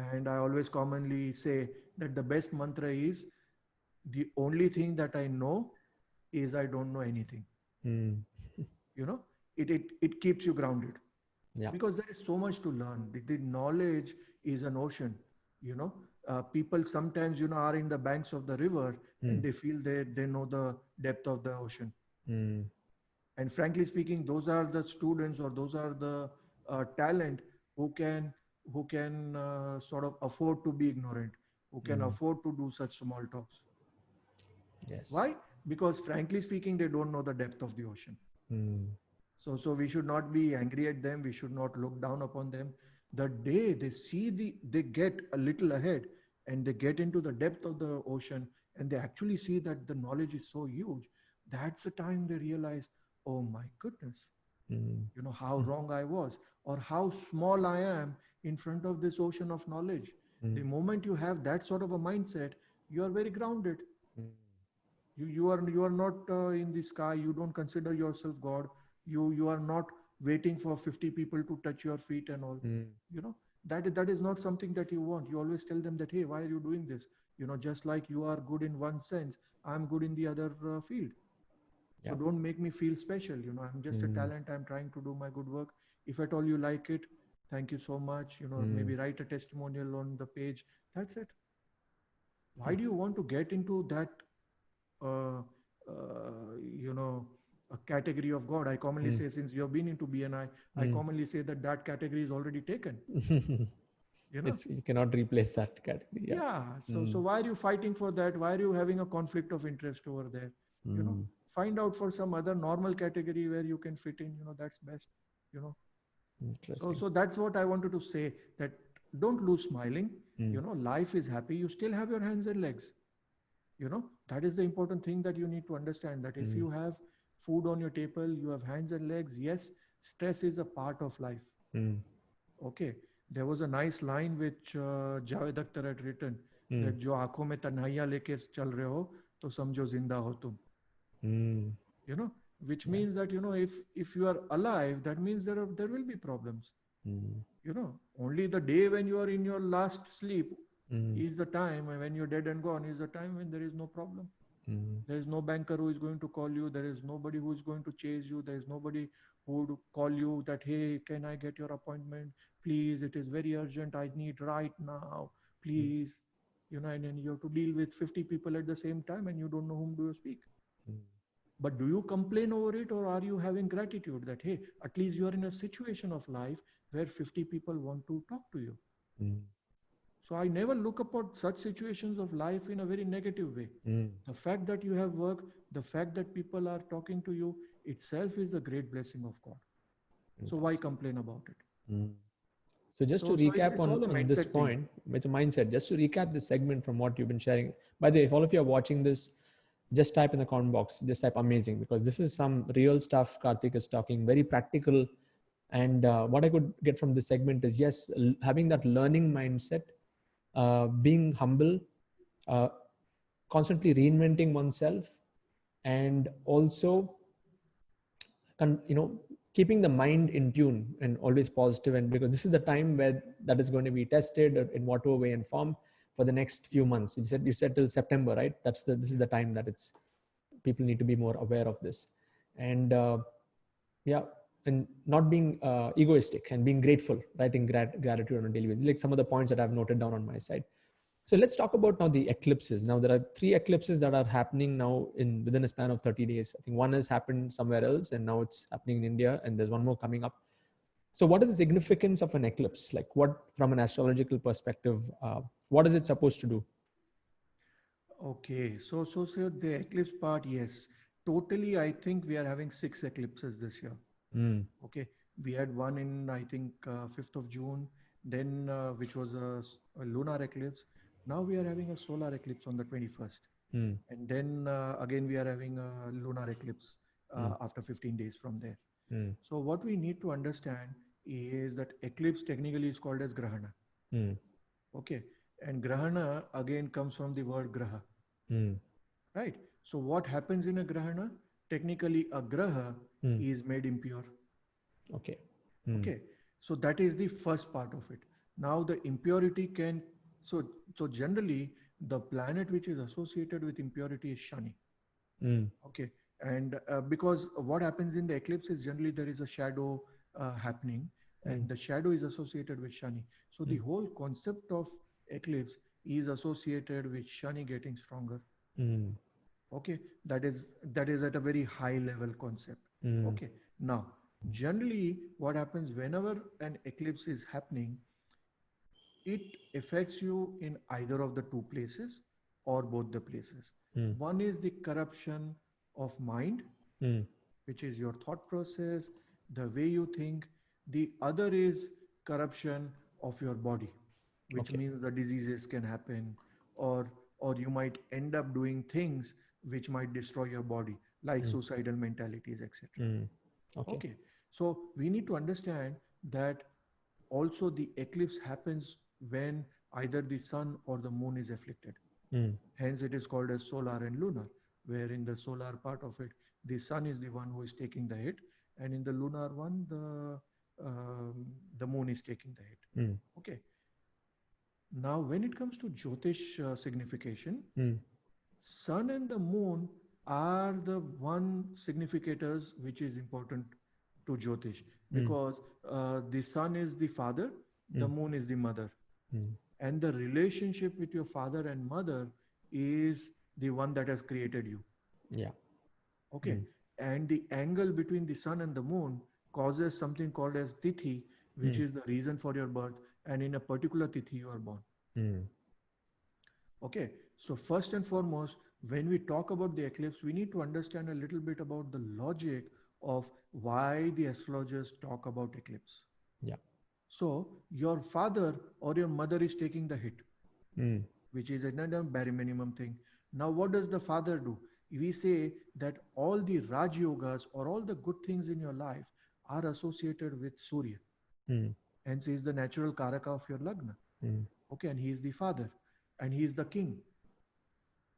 and I always commonly say that the best mantra is, the only thing that I know is I don't know anything. Mm. you know it keeps you grounded, Yeah. because there is so much to learn. The knowledge is an ocean. you know People sometimes are in the banks of the river, and Mm. they feel they know the depth of the ocean. Mm. And frankly speaking, those are the students, or those are the talent who can sort of afford to be ignorant, who can Mm. afford to do such small talks. Yes. Why? Because frankly speaking, they don't know the depth of the ocean. Mm. So we should not be angry at them. We should not look down upon them. The day they get a little ahead, and they get into the depth of the ocean, and they actually see that the knowledge is so huge, that's the time they realize, oh my goodness, Mm. how wrong I was, or how small I am in front of this ocean of knowledge. The Mm. moment you have that sort of a mindset, you are very grounded. Mm. You are not in the sky. You don't consider yourself God. You are not waiting for 50 people to touch your feet and all. Mm. you know that is not something that you want. You always tell them that, hey, why are you doing this? Just like you are good in one sense, I'm good in the other field. So Yeah. don't make me feel special. I'm just a Mm. talent. I'm trying to do my good work. If at all you like it, thank you so much. Mm. Maybe write a testimonial on the page. That's it. Why Mm. do you want to get into that uh, you know a category of God? I commonly Mm. say, since you have been into BNI, I Mm. commonly say that category is already taken. you know It's, you cannot replace that category. Yeah. yeah, so Mm. why are you fighting for that? Why are you having a conflict of interest over there? you know Mm. find out for some other normal category where you can fit in. That's best. you know so Interesting. so that's what I wanted to say, that don't lose smiling. Mm. Life is happy. You still have your hands and legs. That is the important thing that you need to understand, that if Mm. you have food on your table, you have hands and legs. Yes, stress is a part of life. Mm. Okay. There was a nice line which Javed Akhtar had written, Mm. that जो आंखों में तन्हाइयां लेके चल रहे हो तो समझो जिंदा हो तुम. Mm. you know which Yeah. means that, if you are alive, that means there will be problems. Mm. Only the day when you are in your last sleep Mm. is the time, and when you're dead and gone is the time when there is no problem. Mm. There is no banker who is going to call you. There is nobody who is going to chase you. There is nobody who would call you that, hey, can I get your appointment? Please, it is very urgent. I need right now. Mm. Please. And then you have to deal with 50 people at the same time, and you don't know whom do you speak. Mm. But do you complain over it, or are you having gratitude that, hey, at least you are in a situation of life where 50 people want to talk to you? Mm. So I never look upon such situations of life in a very negative way. Mm. The fact that you have work, the fact that people are talking to you itself is the great blessing of God. So why Interesting. complain about it? Mm. So just to So it's, recap it's all a on this mindset thing. point, it's a mindset. Just to recap this segment from what you've been sharing. By the way, if all of you are watching this, just type in the comment box, just type amazing, because this is some real stuff Karthik is talking, very practical. And what I could get from this segment is, yes, having that learning mindset, being humble, uh, constantly reinventing oneself, and also keeping the mind in tune and always positive. And because this is the time where that is going to be tested in whatever way and form for the next few months. You said till September, right? This is the time that it's people need to be more aware of this. And yeah, and not being egoistic, and being grateful, writing gratitude on a daily basis, like some of the points that I've noted down on my side. So let's talk about now the eclipses. Now there are 3 eclipses that are happening now within a span of 30 days. I think one has happened somewhere else, and now it's happening in India, and there's one more coming up. So what is the significance of an eclipse? Like, what, from an astrological perspective, what is it supposed to do? Okay, so the eclipse part, yes. totally, I think we are having 6 eclipses this year. Mm. Okay, we had one in, I think, 5th of June, then which was a lunar eclipse. Now we are having a solar eclipse on the 21st, Mm. and then again we are having a lunar eclipse Mm. after 15 days from there. Mm. So what we need to understand is that eclipse technically is called as grahana. Mm. Okay, and grahana again comes from the word graha, Mm. right? So what happens in a grahana? Technically, a graha Mm. is made impure. Okay. Mm. Okay, so that is the first part of it. Now the impurity can, so so generally the planet which is associated with impurity is Shani. Mm. Okay, and because what happens in the eclipse is generally there is a shadow happening, Mm. and the shadow is associated with Shani. So the Mm. whole concept of eclipse is associated with Shani getting stronger. Mm. Okay, that is at a very high level concept. Mm. Okay, now generally what happens whenever an eclipse is happening, it affects you in either of the two places or both the places. Mm. One is the corruption of mind, Mm. which is your thought process, the way you think. The other is corruption of your body, which Okay. means the diseases can happen, or you might end up doing things which might destroy your body, like Mm. suicidal mentalities, etc. Mm. Okay. Okay, so we need to understand that also the eclipse happens when either the sun or the moon is afflicted. Mm. Hence, it is called as solar and lunar, where in the solar part of it, the sun is the one who is taking the hit, and in the lunar one, the moon is taking the hit. Mm. Okay. Now, when it comes to Jyotish signification, Mm. sun and the moon are the one significators which is important to Jyotish, Mm. because the sun is the father, the Mm. moon is the mother, Mm. and the relationship with your father and mother is the one that has created you. Yeah. Okay, Mm. and the angle between the sun and the moon causes something called as tithi, which Mm. is the reason for your birth, and in a particular tithi you are born. Mm. Okay, so first and foremost, when we talk about the eclipse, we need to understand a little bit about the logic of why the astrologers talk about eclipse. Yeah. So your father or your mother is taking the hit, Mm. which is another bare minimum thing. Now, what does the father do? We say that all the Raj Yogas or all the good things in your life are associated with Surya. Mm. Hence, he is the natural Karaka of your Lagna. Mm. Okay, and he is the father and he is the king.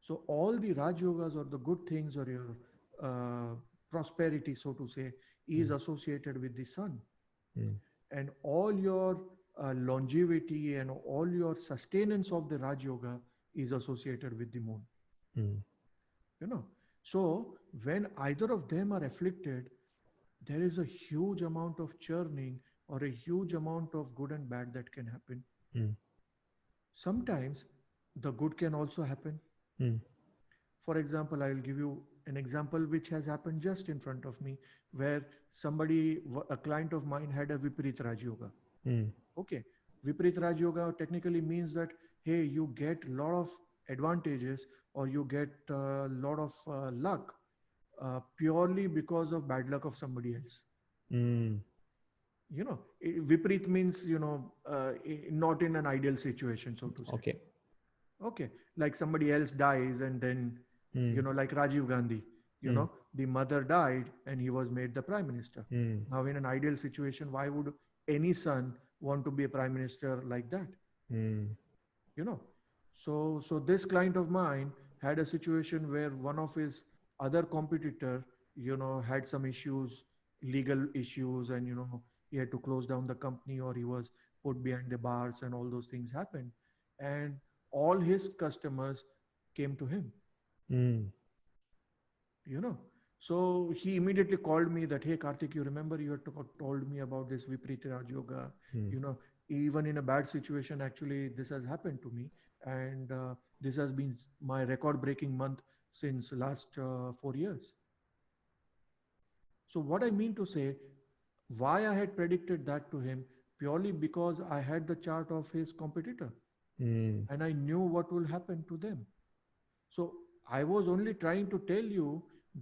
So, all the Raj Yogas or the good things or your prosperity, so to say, is Mm. associated with the sun. Mm. And all your longevity and all your sustenance of the Raj Yoga is associated with the moon. Mm. You know, so when either of them are afflicted, there is a huge amount of churning or a huge amount of good and bad that can happen. Mm. Sometimes the good can also happen. Mm. For example, I will give you an example which has happened just in front of me, where a client of mine had a Viparit Raj Yoga. Mm. Okay, Viparit Raj Yoga technically means that, hey, you get a lot of advantages or you get a lot of luck purely because of bad luck of somebody else. Mm. Viparit means, not in an ideal situation, so to say. Okay. Okay, like somebody else dies and then, Mm. like Rajiv Gandhi, Mm. the mother died and he was made the prime minister. Mm. Now, in an ideal situation, why would any son want to be a prime minister like that? Mm. you know so this client of mine had a situation where one of his other competitor had some issues, legal issues, and he had to close down the company, or he was put behind the bars, and all those things happened, and all his customers came to him Mm. you know so he immediately called me that, hey Karthik, you remember you had told me about this Viparita Raj Yoga. Mm. you know Even in a bad situation, actually this has happened to me, and this has been my record breaking month since last 4 years. So what I mean to say, why I had predicted that to him, purely because I had the chart of his competitor Mm. and I knew what will happen to them. So I was only trying to tell you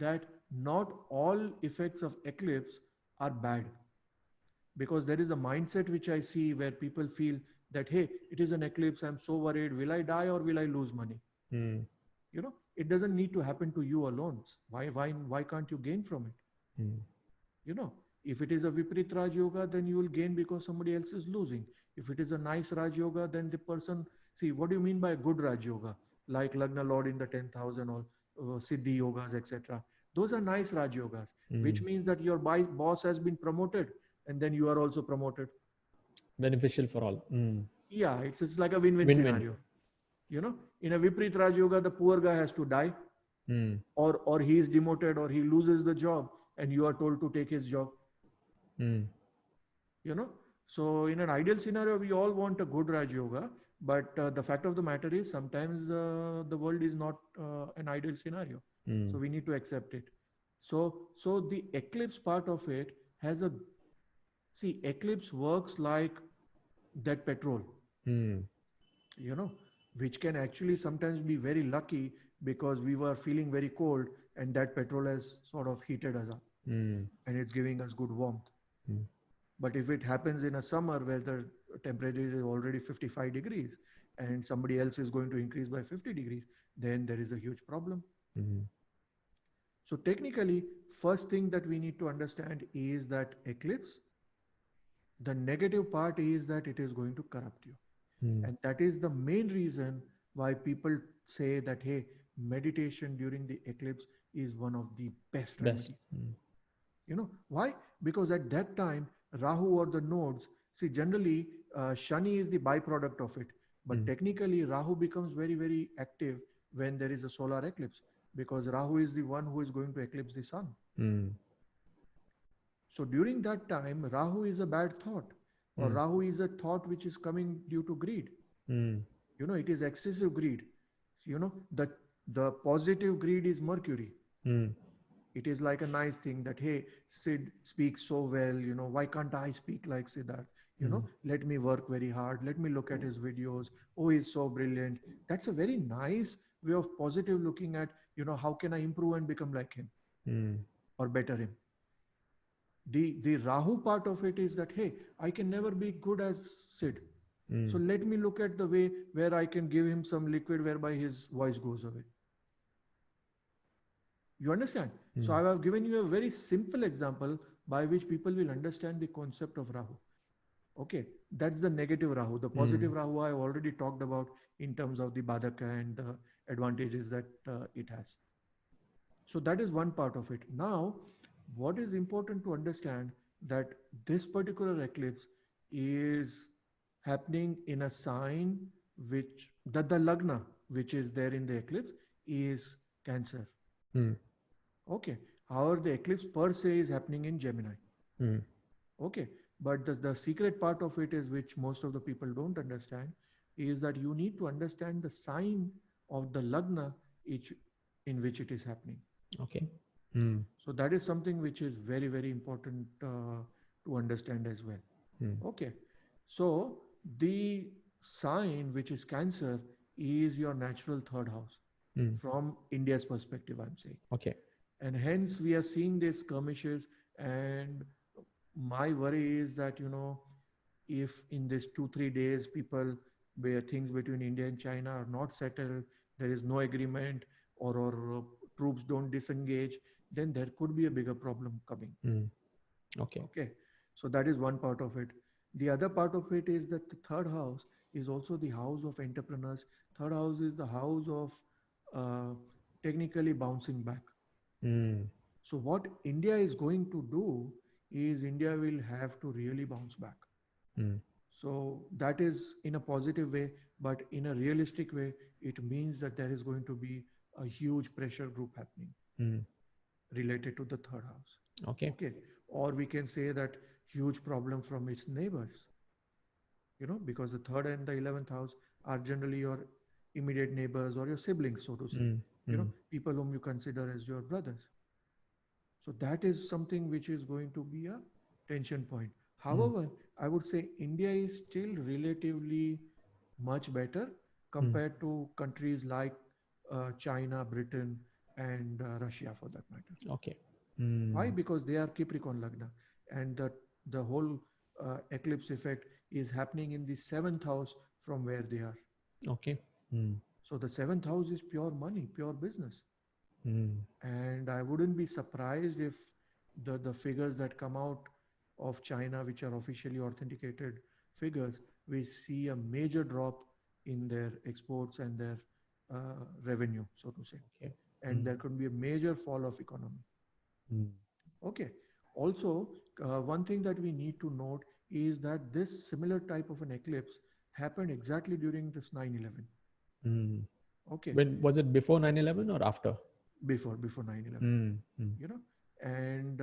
that not all effects of eclipse are bad, because there is a mindset which I see where people feel that, hey, it is an eclipse, I'm so worried, will I die or will I lose money? Mm. It doesn't need to happen to you alone. Why can't you gain from it? Mm. you know if it is a Viparit Raj Yoga, then you will gain because somebody else is losing. If it is a nice Raj Yoga, then the person, see, what do you mean by good Raj Yoga? Like Lagna Lord in the 10,000 or Siddhi Yogas, etc. Those are nice Raj Yogas, which Mm. means that your boss has been promoted and then you are also promoted. Beneficial for all. Mm. Yeah, it's like a win-win Win-win. scenario. In a Viparit Raj Yoga, the poor guy has to die, Mm. or he is demoted, or he loses the job, and you are told to take his job. Mm. you know so in an ideal scenario, we all want a good Raj Yoga, but the fact of the matter is sometimes the world is not an ideal scenario, so Mm. we need to accept it. So the eclipse part of it has a see eclipse works like that petrol, Mm. you know which can actually sometimes be very lucky, because we were feeling very cold and that petrol has sort of heated us up Mm. and it's giving us good warmth. Mm. But if it happens in a summer where the temperature is already 55 degrees and somebody else is going to increase by 50 degrees, then there is a huge problem. Mm. So, technically, first thing that we need to understand is that eclipse, the negative part is that it is going to corrupt you. Mm. And that is the main reason why people say that, hey, meditation during the eclipse is one of the best Best. remedies. Mm. Why? Because at that time, Rahu or the nodes, see, generally, Shani is the byproduct of it. But Mm. technically, Rahu becomes very, very active when there is a solar eclipse, because Rahu is the one who is going to eclipse the sun. Mm. So during that time, Rahu is a bad thought, or Mm. Rahu is a thought which is coming due to greed. Mm. It is excessive greed. The positive greed is Mercury. Mm. It is like a nice thing that, hey, Sid speaks so well, why can't I speak like Siddharth? Mm. Let me work very hard, let me look at his videos. Oh, he's so brilliant. That's a very nice way of positive looking at, how can I improve and become like him Mm. or better him. The Rahu part of it is that, hey, I can never be good as Sid, so Mm. let me look at the way where I can give him some liquid whereby his voice goes away. You understand? So Mm. I have given you a very simple example by which people will understand the concept of Rahu. Okay, that's the negative Rahu. The Mm. positive Rahu I already talked about in terms of the Badaka and the advantages that it has. So that is one part of it. Now, what is important to understand that this particular eclipse is happening in a sign which that the Lagna, which is there in the eclipse, is Cancer. Mm. Okay. However, the eclipse per se is happening in Gemini. Mm. Okay. But the secret part of it is, which most of the people don't understand, is that you need to understand the sign of the Lagna each, in which it is happening. Okay. Mm. So that is something which is very, very important to understand as well. Mm. Okay. So the sign which is Cancer is your natural third house Mm. from India's perspective, I'm saying. Okay. And hence we are seeing these skirmishes. And my worry is that, if in this 2-3 days people, where things between India and China are not settled, there is no agreement, or troops don't disengage, then there could be a bigger problem coming. Mm. Okay. Okay. So that is one part of it. The other part of it is that the third house is also the house of entrepreneurs. Third house is the house of uh, technically bouncing back. Mm. So what India is going to do is India will have to really bounce back. Mm. So that is in a positive way, but in a realistic way, it means that there is going to be a huge pressure group happening Mm. related to the third house. Okay. Okay. Or we can say that huge problem from its neighbors, because the third and the 11th house are generally your immediate neighbors or your siblings, so to say, Mm. Mm. people whom you consider as your brothers. So that is something which is going to be a tension point. Mm. However, I would say India is still relatively much better Mm. compared to countries like China, Britain, and Russia for that matter. Okay. Why? Because they are Capricorn Lagna, and the whole eclipse effect is happening in the seventh house from where they are. Okay. Mm. So the seventh house is pure money, pure business. Mm. And I wouldn't be surprised if the figures that come out of China, which are officially authenticated figures, we see a major drop in their exports and their revenue, so to say. Okay. And there could be a major fall of economy. Mm. Okay. Also, one thing that we need to note is that this similar type of an eclipse happened exactly during this 9/11. Mm. Okay. When was it, before 9/11 or after? Before 9/11. Mm. Mm. You know, and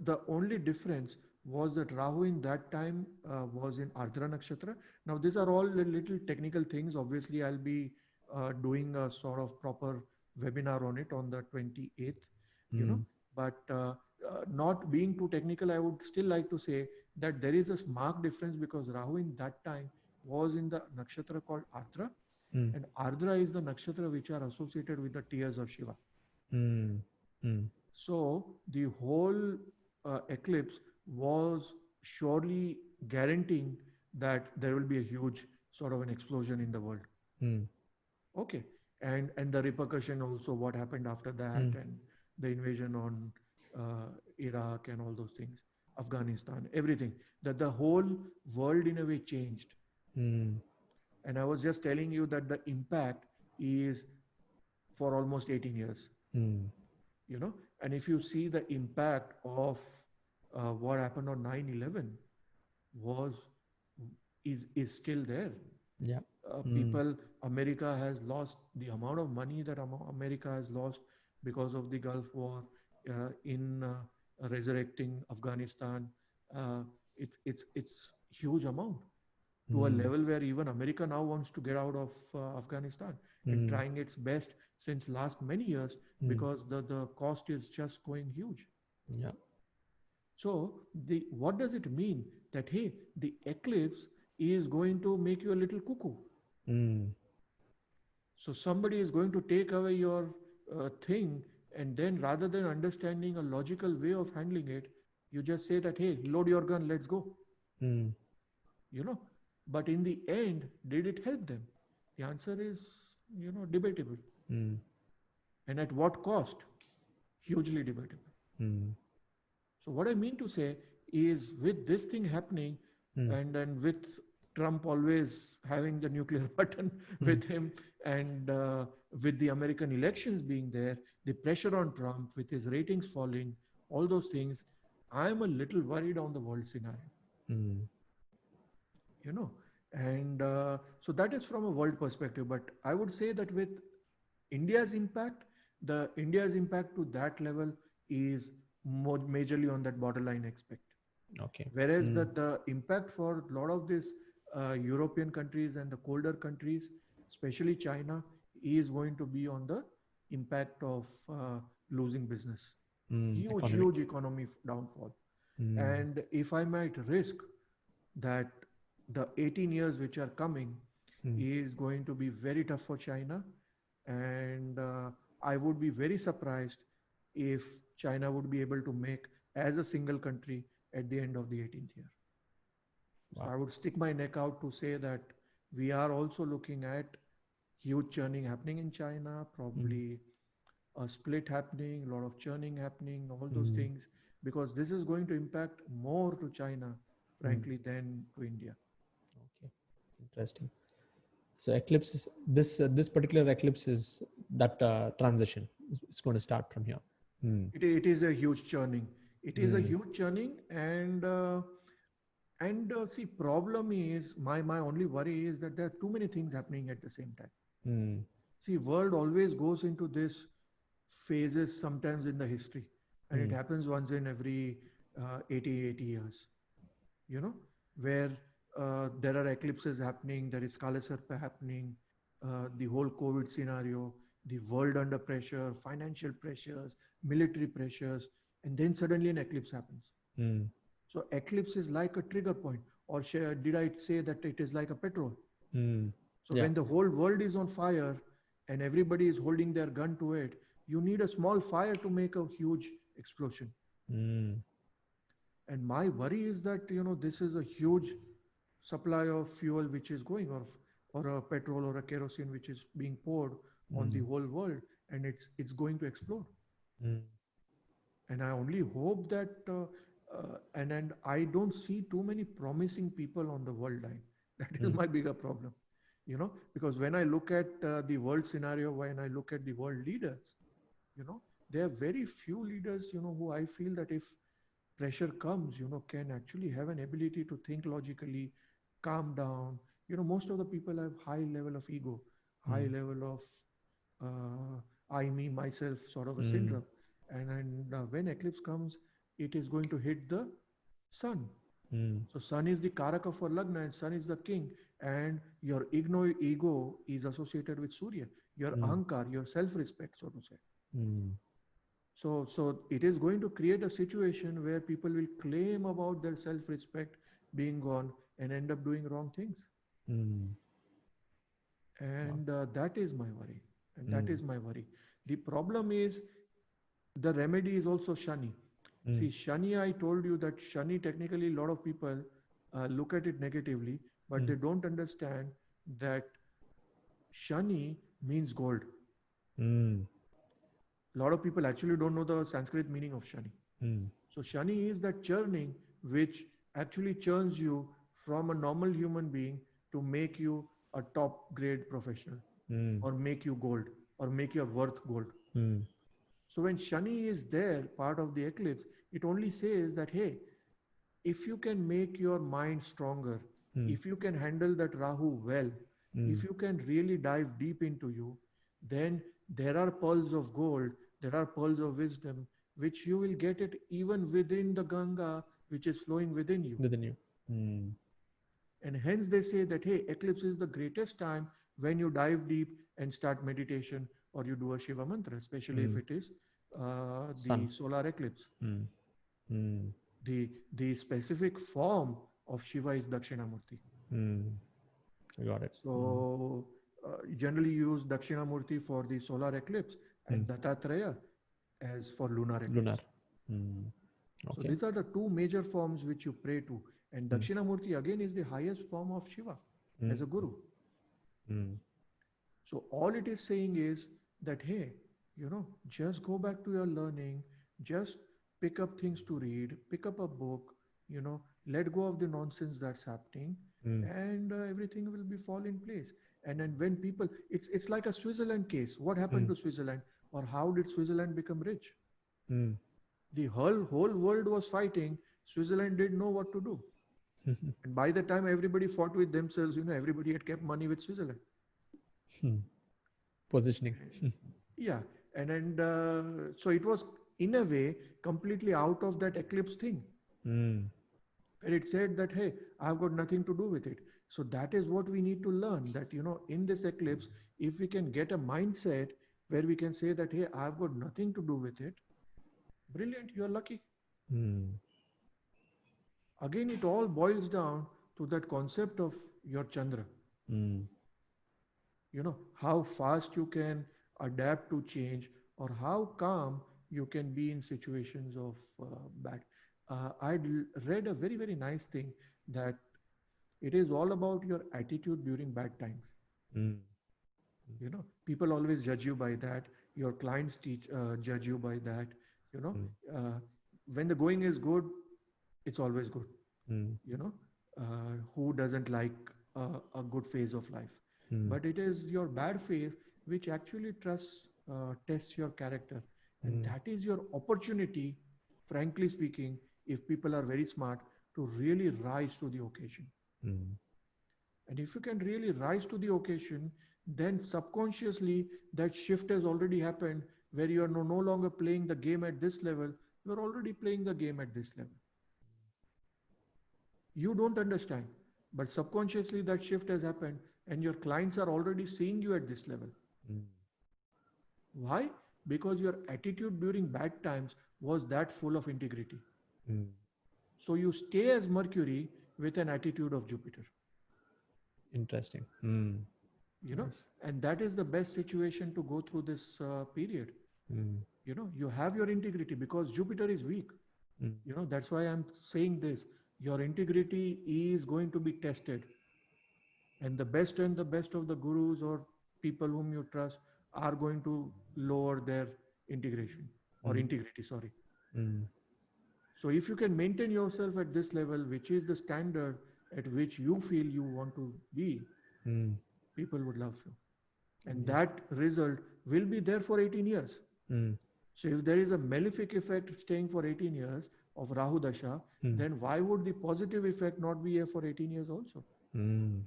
the only difference was that Rahu in that time was in Ardra Nakshatra. Now, these are all little technical things. Obviously, I'll be doing a sort of proper webinar on it on the 28th, you know. Mm. But not being too technical, I would still like to say that there is a marked difference because Rahu in that time was in the nakshatra called Ardra, Mm. and Ardra is the nakshatra which are associated with the tears of Shiva. Mm. Mm. So the whole eclipse was surely guaranteeing that there will be a huge sort of an explosion in the world. Mm. Okay, and the repercussion also what happened after that Mm. and the invasion on Iraq and all those things, Afghanistan, everything. That the whole world in a way changed. Mm. And I was just telling you that the impact is for almost 18 years. Mm. You know, and if you see the impact of what happened on 9/11 was is still there. Yeah. Mm. People, America has lost the amount of money that America has lost because of the Gulf War, in resurrecting Afghanistan. uh, it's huge amount, to a Mm. level where even America now wants to get out of Afghanistan and Mm. trying its best since last many years Mm. because the cost is just going huge. Yeah. So the what does it mean that hey, the eclipse is going to make you a little cuckoo? Mm. So somebody is going to take away your thing, and then rather than understanding a logical way of handling it, you just say that hey, load your gun, let's go. Mm. You know, but in the end, did it help them? The answer is, debatable. Mm. And at what cost? Hugely debatable. Mm. So what I mean to say is with this thing happening, Mm. and with Trump always having the nuclear button Mm. with him, and with the American elections being there, the pressure on Trump with his ratings falling, all those things, I'm a little worried on the world scenario. Mm. You know, and so that is from a world perspective. But I would say that with India's impact, the India's impact to that level is more majorly on that borderline aspect. Okay. Whereas Mm. the impact for a lot of these European countries and the colder countries, especially China, is going to be on the impact of losing business. Mm. Huge, Economic. huge economy downfall. Mm. And if I might risk that the 18 years which are coming Mm. is going to be very tough for China. And I would be very surprised if China would be able to make as a single country at the end of the 18th year. So Wow. I would stick my neck out to say that we are also looking at huge churning happening in China, Mm. probably a split happening, a lot of churning happening, all those Mm. things, because this is going to impact more to China, Mm. frankly, than to India. Okay. Interesting. So eclipse is this particular eclipse is that transition. It's going to start from here. Mm. It is a huge churning. It is a Mm. huge churning, and see, problem is my only worry is that there are too many things happening at the same time. Mm. See, world always goes into this phases sometimes in the history, and it Mm. happens once in every 80 years. You know, where there are eclipses happening, there is Kala Sarpa happening, the whole COVID scenario, the world under pressure, financial pressures, military pressures, and then suddenly an eclipse happens. Mm. So eclipse is like a trigger point, or did I say that it is like a petrol? Mm. So Yeah. when the whole world is on fire, and everybody is holding their gun to it, you need a small fire to make a huge explosion. Mm. And my worry is that, this is a huge supply of fuel which is going, or a petrol or a kerosene which is being poured on the Mm. whole world, and it's going to explode. Mm. And I only hope that, and I don't see too many promising people on the world line. That is Mm. my bigger problem, because when I look at the world scenario, when I look at the world leaders, you know, there are very few leaders, who I feel that if pressure comes, can actually have an ability to think logically, calm down. Most of the people have high level of ego, high Mm. level of I, me, myself sort of a Mm. syndrome. And when eclipse comes, it is going to hit the sun. Mm. So sun is the karaka for lagna, and sun is the king. And your ego is associated with Surya, your Mm. ahankar, your self-respect, so to say. Mm. So it is going to create a situation where people will claim about their self-respect being gone and end up doing wrong things. Mm. Wow. And that is my worry. And that Mm. is my worry. The problem is the remedy is also Shani. Mm. See, Shani, I told you that Shani, technically, a lot of people look at it negatively, but Mm. they don't understand that Shani means gold. Mm. A lot of people actually don't know the Sanskrit meaning of Shani. Mm. So Shani is that churning which actually churns you from a normal human being to make you a top grade professional, Mm. or make you gold, or make your worth gold. Mm. So when Shani is there, part of the eclipse, it only says that, hey, if you can make your mind stronger, Mm. if you can handle that Rahu well, if Mm. you can really dive deep into you, then there are pearls of gold, there are pearls of wisdom, which you will get it even within the Ganga, which is flowing within you. Within you. Mm. And hence they say that, hey, eclipse is the greatest time when you dive deep and start meditation, or you do a Shiva mantra, especially if Mm. it is the Sun. solar eclipse. Mm. Mm. The specific form of Shiva is Dakshinamurti. Mm. I got it. Mm. So generally use Dakshinamurti for the solar eclipse Mm. and Dattatreya as for lunar Lunar. eclipse. Mm. So Okay. these are the two major forms which you pray to. And Mm. Dakshinamurti again is the highest form of Shiva Mm. as a guru. Mm. So all it is saying is that, hey, just go back to your learning, just pick up things to read, pick up a book, let go of the nonsense that's happening, Mm. and everything will be fall in place. And then when people, it's like a Switzerland case. What happened Mm. to Switzerland, or how did Switzerland become rich? Mm. The whole world was fighting. Switzerland didn't know what to do. And by the time everybody fought with themselves, everybody had kept money with Switzerland. Mm. Positioning. Yeah, and so it was in a way completely out of that eclipse thing, Mm. where it said that, hey, I've got nothing to do with it. So that is what we need to learn, that in this eclipse, if we can get a mindset where we can say that, hey, I've got nothing to do with it, brilliant, you're lucky. Mm. Again, it all boils down to that concept of your Chandra. Mm. How fast you can adapt to change, or how calm you can be in situations of bad. Read a very, very nice thing, that it is all about your attitude during bad times. Mm. People always judge you by that. Your clients judge you by that. you know Mm. uh, when the going is good, it's always good. Mm. Who doesn't like a good phase of life? Mm. But it is your bad phase which actually tests your character. And Mm. that is your opportunity, frankly speaking, if people are very smart, to really rise to the occasion. Mm. And if you can really rise to the occasion, then subconsciously that shift has already happened, where you are no longer playing the game at this level, you're already playing the game at this level. You don't understand, but subconsciously that shift has happened, and your clients are already seeing you at this level. Mm. Why? Because your attitude during bad times was that full of integrity. Mm. So you stay as Mercury with an attitude of Jupiter. Interesting. Mm. you know, Nice. and that is the best situation to go through this period. Mm. You know, you have your integrity because Jupiter is weak. Mm. You know, that's why I'm saying this. Your integrity is going to be tested, and the best of the gurus or people whom you trust are going to lower their integration or Mm. integrity, sorry. Mm. So if you can maintain yourself at this level, which is the standard at which you feel you want to be, Mm. people would love you. And Amazing. that result will be there for 18 years. Mm. So if there is a malefic effect staying for 18 years of Rahu Dasha, Mm. then why would the positive effect not be here for 18 years also? Mm.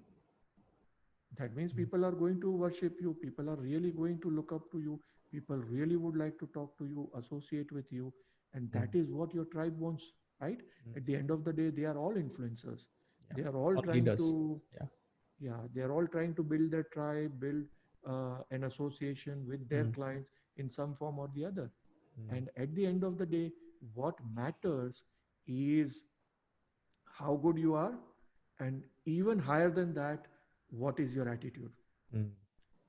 That means people are going to worship you, people are really going to look up to you, people really would like to talk to you, associate with you, and Mm. that is what your tribe wants, right? Mm. At the end of the day, they are all influencers. Yeah. They are all All trying leaders. to, Yeah. yeah, they are all trying to build their tribe, build an association with their Mm. clients in some form or the other. Mm. And at the end of the day, what matters is how good you are, and even higher than that, what is your attitude? Mm.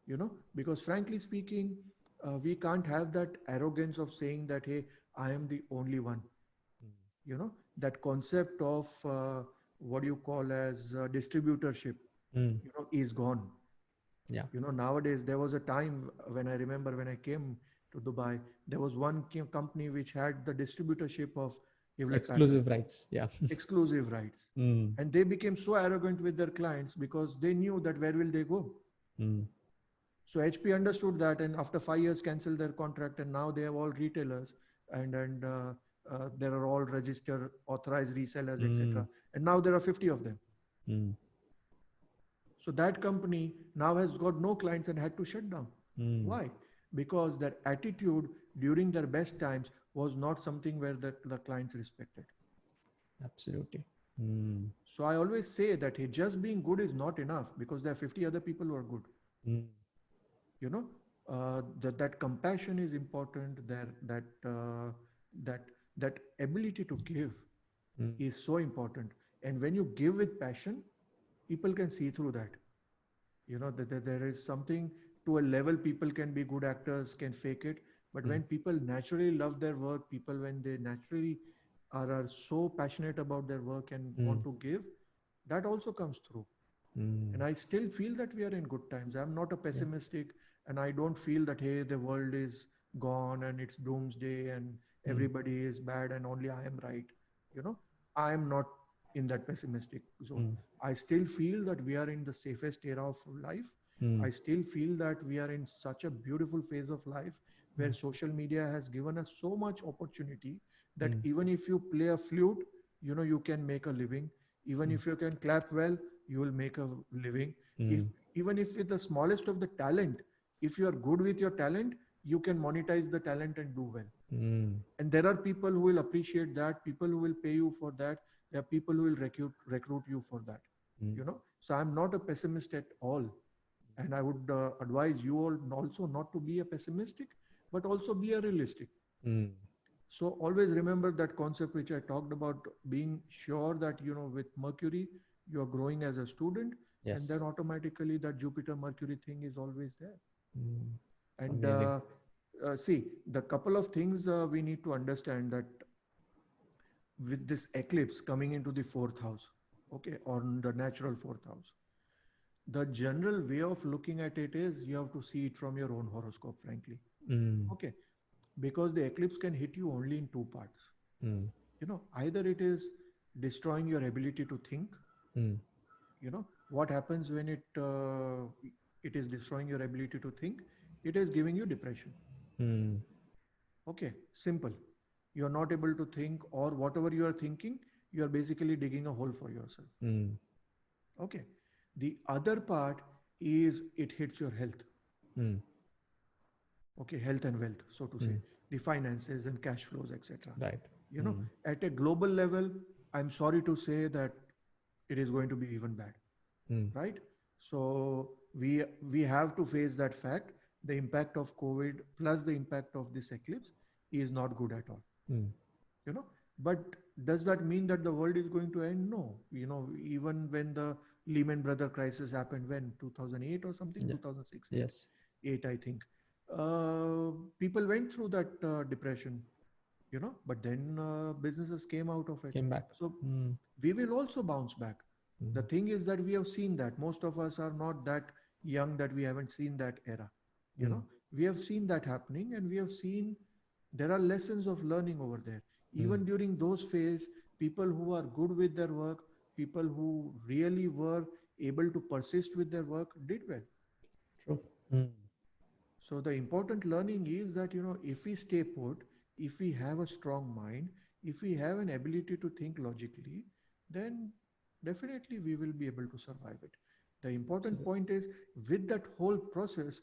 You know, because frankly speaking, we can't have that arrogance of saying that, hey, I am the only one. Mm. You know, that concept of what you call as distributorship, Mm. you know, is gone. Yeah. You know, nowadays there was a time when I remember when I came to Dubai, there was one company which had the distributorship of Hewlett Packard, Exclusive rights. Yeah. exclusive rights. Mm. And they became so arrogant with their clients because they knew that where will they go? Mm. So HP understood that, and after 5 years, canceled their contract, and now they have all retailers, and there are all registered, authorized resellers, Mm. etc. And now there are 50 of them. Mm. So that company now has got no clients and had to shut down. Mm. Why? Because their attitude during their best times was not something where the clients respected. Absolutely. Mm. So I always say that, hey, just being good is not enough because there are 50 other people who are good. Mm. You know, that compassion is important. That ability to give Mm. is so important. And when you give with passion, people can see through that. You know that there is something to a level. People can be good actors, can fake it, but Mm. when people naturally love their work, people when they naturally are so passionate about their work and Mm. want to give, that also comes through. Mm. And I still feel that we are in good times. I'm not a Yeah. pessimistic, and I don't feel that, hey, the world is gone and it's doomsday and Mm. everybody is bad and only I am right. You know, I am not in that pessimistic zone. Mm. I still feel that we are in the safest era of life. Mm. I still feel that we are in such a beautiful phase of life where Mm. social media has given us so much opportunity that Mm. even if you play a flute, you know, you can make a living. Even Mm. if you can clap well, you will make a living. If Mm. even if with the smallest of the talent, if you are good with your talent, you can monetize the talent and do well. Mm. And there are people who will appreciate that, people who will pay you for that, there are people who will recruit you for that. Mm. You know, so I'm not a pessimist at all, and I would advise you all also not to be a pessimistic, but also be a realistic. Mm. So always remember that concept which I talked about, being sure that, you know, with Mercury, you are growing as a student, and then Yes. automatically that Jupiter Mercury thing is always there. Mm. And Amazing. see, the couple of things we need to understand that with this eclipse coming into the fourth house, okay, or the natural fourth house, the general way of looking at it is you have to see it from your own horoscope, frankly. Mm. Okay, because the eclipse can hit you only in two parts. Mm. You know, either it is destroying your ability to think. Mm. You know what happens when it is destroying your ability to think? It is giving you depression. Mm. Okay, simple. You are not able to think, or whatever you are thinking, you are basically digging a hole for yourself. Mm. Okay, the other part is it hits your health. Mm. Okay, health and wealth, so to say, Mm. the finances and cash flows, etc. Right. You know, Mm. at a global level, I'm sorry to say that it is going to be even bad, Mm. right? So we have to face that fact. The impact of COVID plus the impact of this eclipse is not good at all. Mm. You know, but does that mean that the world is going to end? No. Even when the Lehman Brother crisis happened, when 2008 or something, Yeah. 2006, Yes. 8, I think, people went through that depression, but then businesses came out of it. Came back. So Mm. we will also bounce back. The Mm. thing is that we have seen that most of us are not that young that we haven't seen that era. you Mm. know we have seen that happening, and we have seen there are lessons of learning over there. Mm. Even during those phase, people who are good with their work, people who really were able to persist with their work, did well. True. Mm. So the important learning is that, if we stay put, if we have a strong mind, if we have an ability to think logically, then definitely we will be able to survive it. The important Absolutely. point is, with that whole process,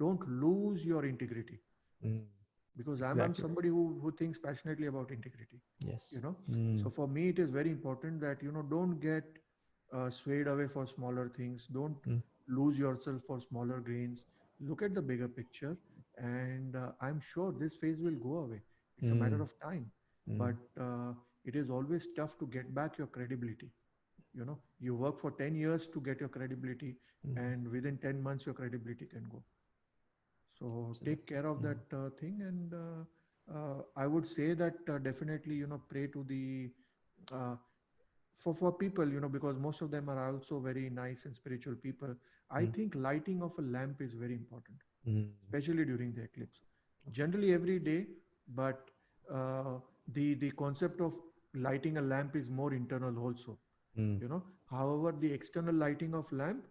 don't lose your integrity, Mm. because I'm Exactly. somebody who thinks passionately about integrity. you Yes. know Mm. so for me it is very important that, don't get swayed away for smaller things. Don't Mm. lose yourself for smaller gains. Look at the bigger picture, and I'm sure this phase will go away. It's a matter Mm. of time. Mm. But it is always tough to get back your credibility. You work for 10 years to get your credibility, Mm. and within 10 months your credibility can go. So take Absolutely. care of Mm. that thing. And I would say that definitely, pray to the uh, for people, because most of them are also very nice and spiritual people. I Mm. think lighting of a lamp is very important, Mm. especially during the eclipse. Okay. Generally every day, but the concept of lighting a lamp is more internal also. Mm. However, the external lighting of lamp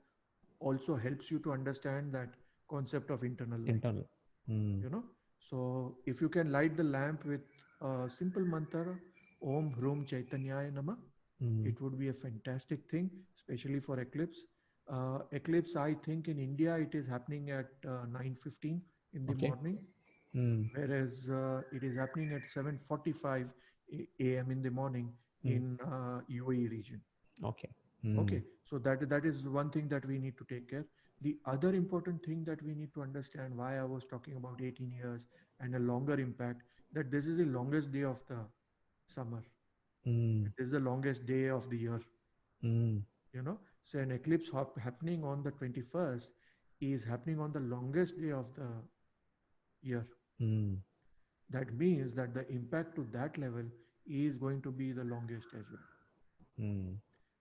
also helps you to understand that concept of internal light. Internal. Mm. you know so if you can light the lamp with a simple mantra, Om Hrum Chaitanyaya Nama, Mm. it would be a fantastic thing, especially for eclipse. Eclipse, I think in India it is happening at 9:15 in the Okay. morning, Mm. whereas it is happening at 7:45 a.m. in the morning Mm. in UAE region. Okay. Mm. Okay, so that is one thing that we need to take care. The other important thing that we need to understand, why I was talking about 18 years and a longer impact, that this is the longest day of the summer. Mm. This is the longest day of the year. Mm. So an eclipse happening on the 21st is happening on the longest day of the year. Mm. That means that the impact to that level is going to be the longest as well. Mm.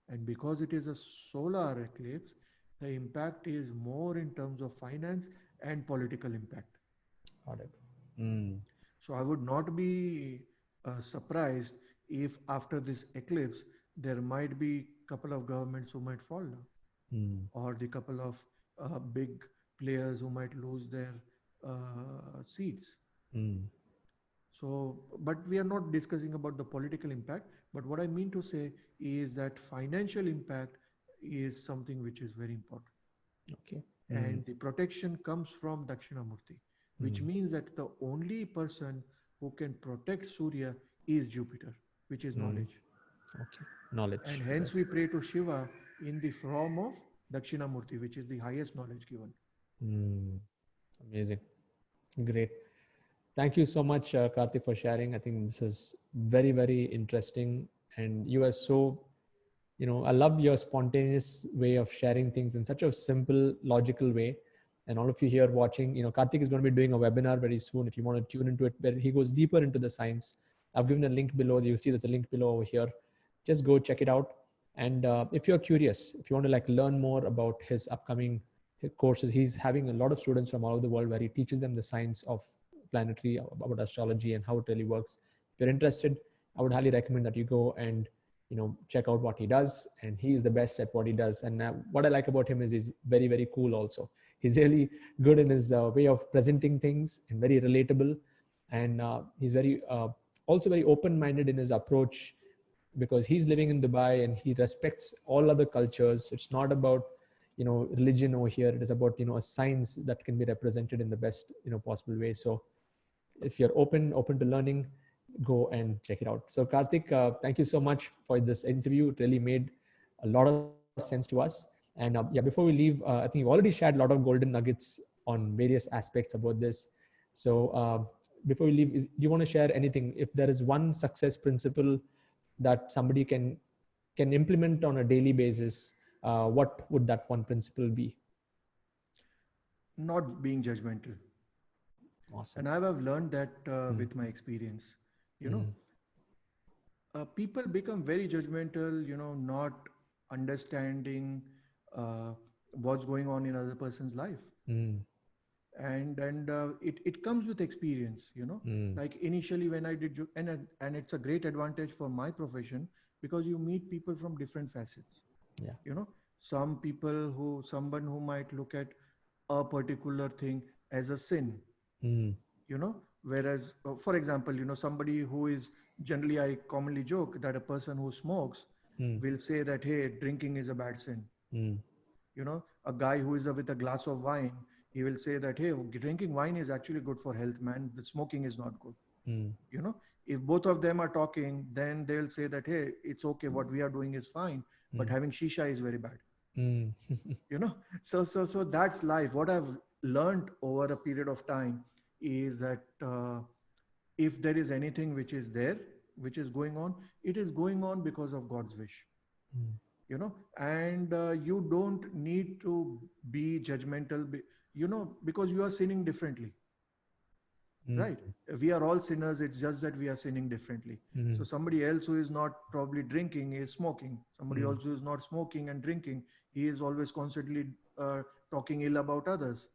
And because it is a solar eclipse, the impact is more in terms of finance and political impact. Got it. Mm. So I would not be surprised if after this eclipse there might be couple of governments who might fall down, Mm. or the couple of big players who might lose their seats. Mm. So, but we are not discussing about the political impact. But what I mean to say is that financial impact is something which is very important. Okay. Mm. And the protection comes from Dakshinamurti, which Mm. means that the only person who can protect Surya is Jupiter, which is Mm. knowledge. Okay. Knowledge. And hence we Yes. pray to Shiva in the form of Dakshinamurti, which is the highest knowledge given. Mm. Amazing. Great. Thank you so much, Karthik, for sharing. I think this is very, very interesting. And you are so, I love your spontaneous way of sharing things in such a simple, logical way. And all of you here watching, Karthik is going to be doing a webinar very soon. If you want to tune into it, where he goes deeper into the science. I've given a link below. You'll see there's a link below over here. Just go check it out. And if you're curious, if you want to learn more about his upcoming courses, he's having a lot of students from all over the world where he teaches them the science of planetary, about astrology and how it really works. If you're interested, I would highly recommend that you go and check out what he does. And he is the best at what he does. And what I like about him is he's very, very cool also. He's really good in his way of presenting things and very relatable. And he's very also very open-minded in his approach, because he's living in Dubai and he respects all other cultures. It's not about religion over here. It is about a science that can be represented in the best possible way. So if you're open to learning, go and check it out. So Karthik, thank you so much for this interview. It really made a lot of sense to us. And yeah, before we leave, I think you've already shared a lot of golden nuggets on various aspects about this. So before we leave, do you want to share anything? If there is one success principle that somebody can implement on a daily basis, what would that one principle be? Not being judgmental. Awesome. And I've learned that Mm, with my experience. You know, mm, people become very judgmental, not understanding uh, what's going on in other person's life. mm, And it comes with experience, mm, like initially when I did and it's a great advantage for my profession, because you meet people from different facets. yeah. you know someone who might look at a particular thing as a sin, Mm, whereas for example, somebody who is, generally I commonly joke that a person who smokes mm, will say that, hey, drinking is a bad sin. mm, A guy who is with a glass of wine, he will say that, hey, drinking wine is actually good for health, man, the smoking is not good. mm, you know if both of them are talking, then they'll say that, hey, it's okay, what we are doing is fine, but mm, having shisha is very bad. mm, you know so that's life. What I've learned over a period of time is that if there is anything which is there, which is going on, it is going on because of God's wish. mm, And you don't need to be judgmental, because you are sinning differently, mm, right? We are all sinners, it's just that we are sinning differently. So mm, somebody else who is not probably drinking is smoking, somebody mm, else who is not smoking and drinking, he is always constantly talking ill about others.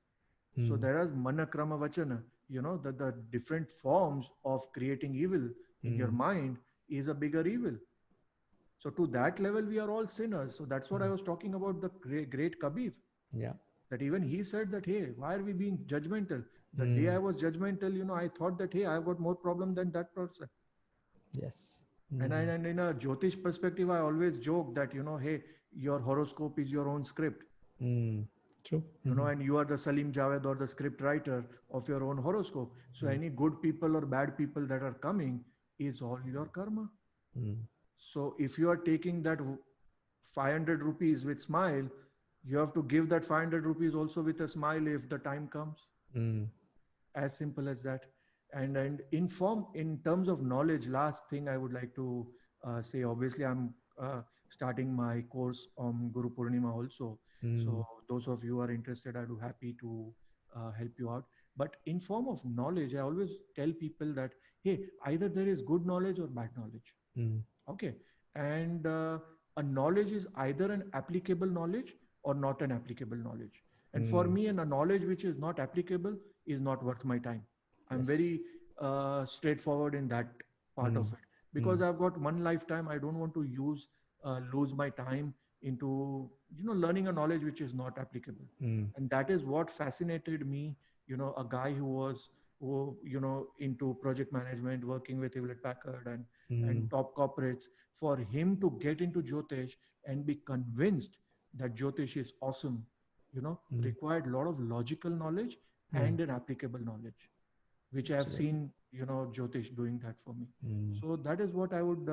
So mm, there is mana krama vachana, the different forms of creating evil in your mm, mind is a bigger evil. So to that level we are all sinners. So that's what I mm. was talking about, the great Kabir, Yeah. that even he said that, hey, why are we being judgmental? The day I Mm, was judgmental, I thought that, hey, I've got more problem than that person. yes. and, Mm, and in a Jyotish perspective, I always joke that, hey, your horoscope is your own script, mm, true. Mhm, and you are the Salim Javed or the script writer of your own horoscope. So mm, any good people or bad people that are coming is all your karma. mm, So if you are taking that 500 rupees with smile, you have to give that 500 rupees also with a smile if the time comes. mm, As simple as that. And inform in terms of knowledge, last thing I would like to say, obviously I'm starting my course on Guru Purnima also. mm, So those of you who are interested, I'd be happy to help you out. But in form of knowledge, I always tell people that, hey, either there is good knowledge or bad knowledge. mm, Okay. And a knowledge is either an applicable knowledge or not an applicable knowledge. And for mm. me, and a knowledge which is not applicable is not worth my time. I'm Yes. very straightforward in that part of Mm, it, because mm, I've got one lifetime. I don't want to lose my time into learning a knowledge which is not applicable. mm, And that is what fascinated me. A guy who was into project management, working with Hewlett Packard and mm, top corporates, for him to get into Jyotish and be convinced that Jyotish is awesome, mm, required a lot of logical knowledge mm. and an applicable knowledge, which I have Absolutely. seen, Jyotish doing that for me. Mm, So that is what I would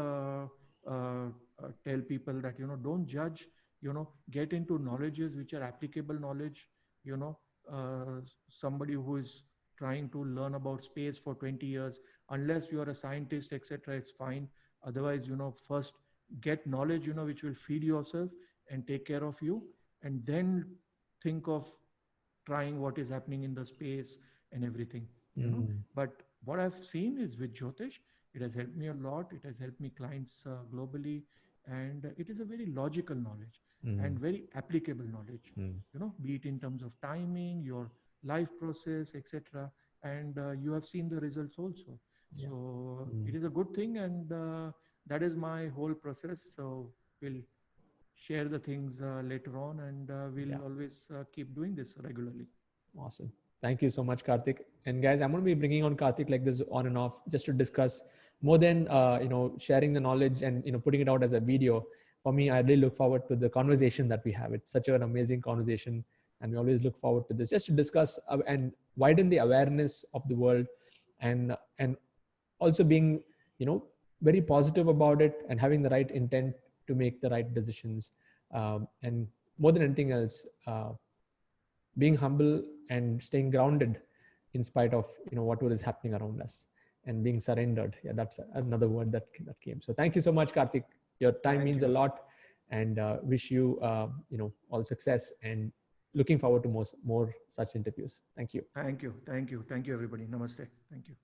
tell people, that, don't judge, get into knowledges which are applicable knowledge, you know, somebody who is trying to learn about space for 20 years, unless you are a scientist, etc., it's fine. Otherwise, first get knowledge, which will feed yourself and take care of you, and then think of trying what is happening in the space and everything, mm. but what I've seen is with Jyotish, it has helped me a lot. It has helped me clients globally, and it is a very logical knowledge and Mm, very applicable knowledge, mm. be it in terms of timing, your life process, etc. And you have seen the results also. Yeah. So Mm. it is a good thing, and that is my whole process. So we'll share the things later on, and Yeah. we'll always keep doing this regularly. Awesome. Thank you so much, Karthik. And guys, I'm going to be bringing on Karthik like this on and off just to discuss more than sharing the knowledge and putting it out as a video. For me, I really look forward to the conversation that we have. It's such an amazing conversation, and we always look forward to this just to discuss and widen the awareness of the world, and also being very positive about it and having the right intent to make the right decisions. And more than anything else, being humble and staying grounded in spite of whatever is happening around us. and being surrendered. Yeah, that's another word that came. So thank you so much, Karthik. Your time Thank means a you. lot, and wish you all success, and looking forward to more such interviews. Thank you. Thank you. Thank you. Thank you, everybody. Namaste. Thank you.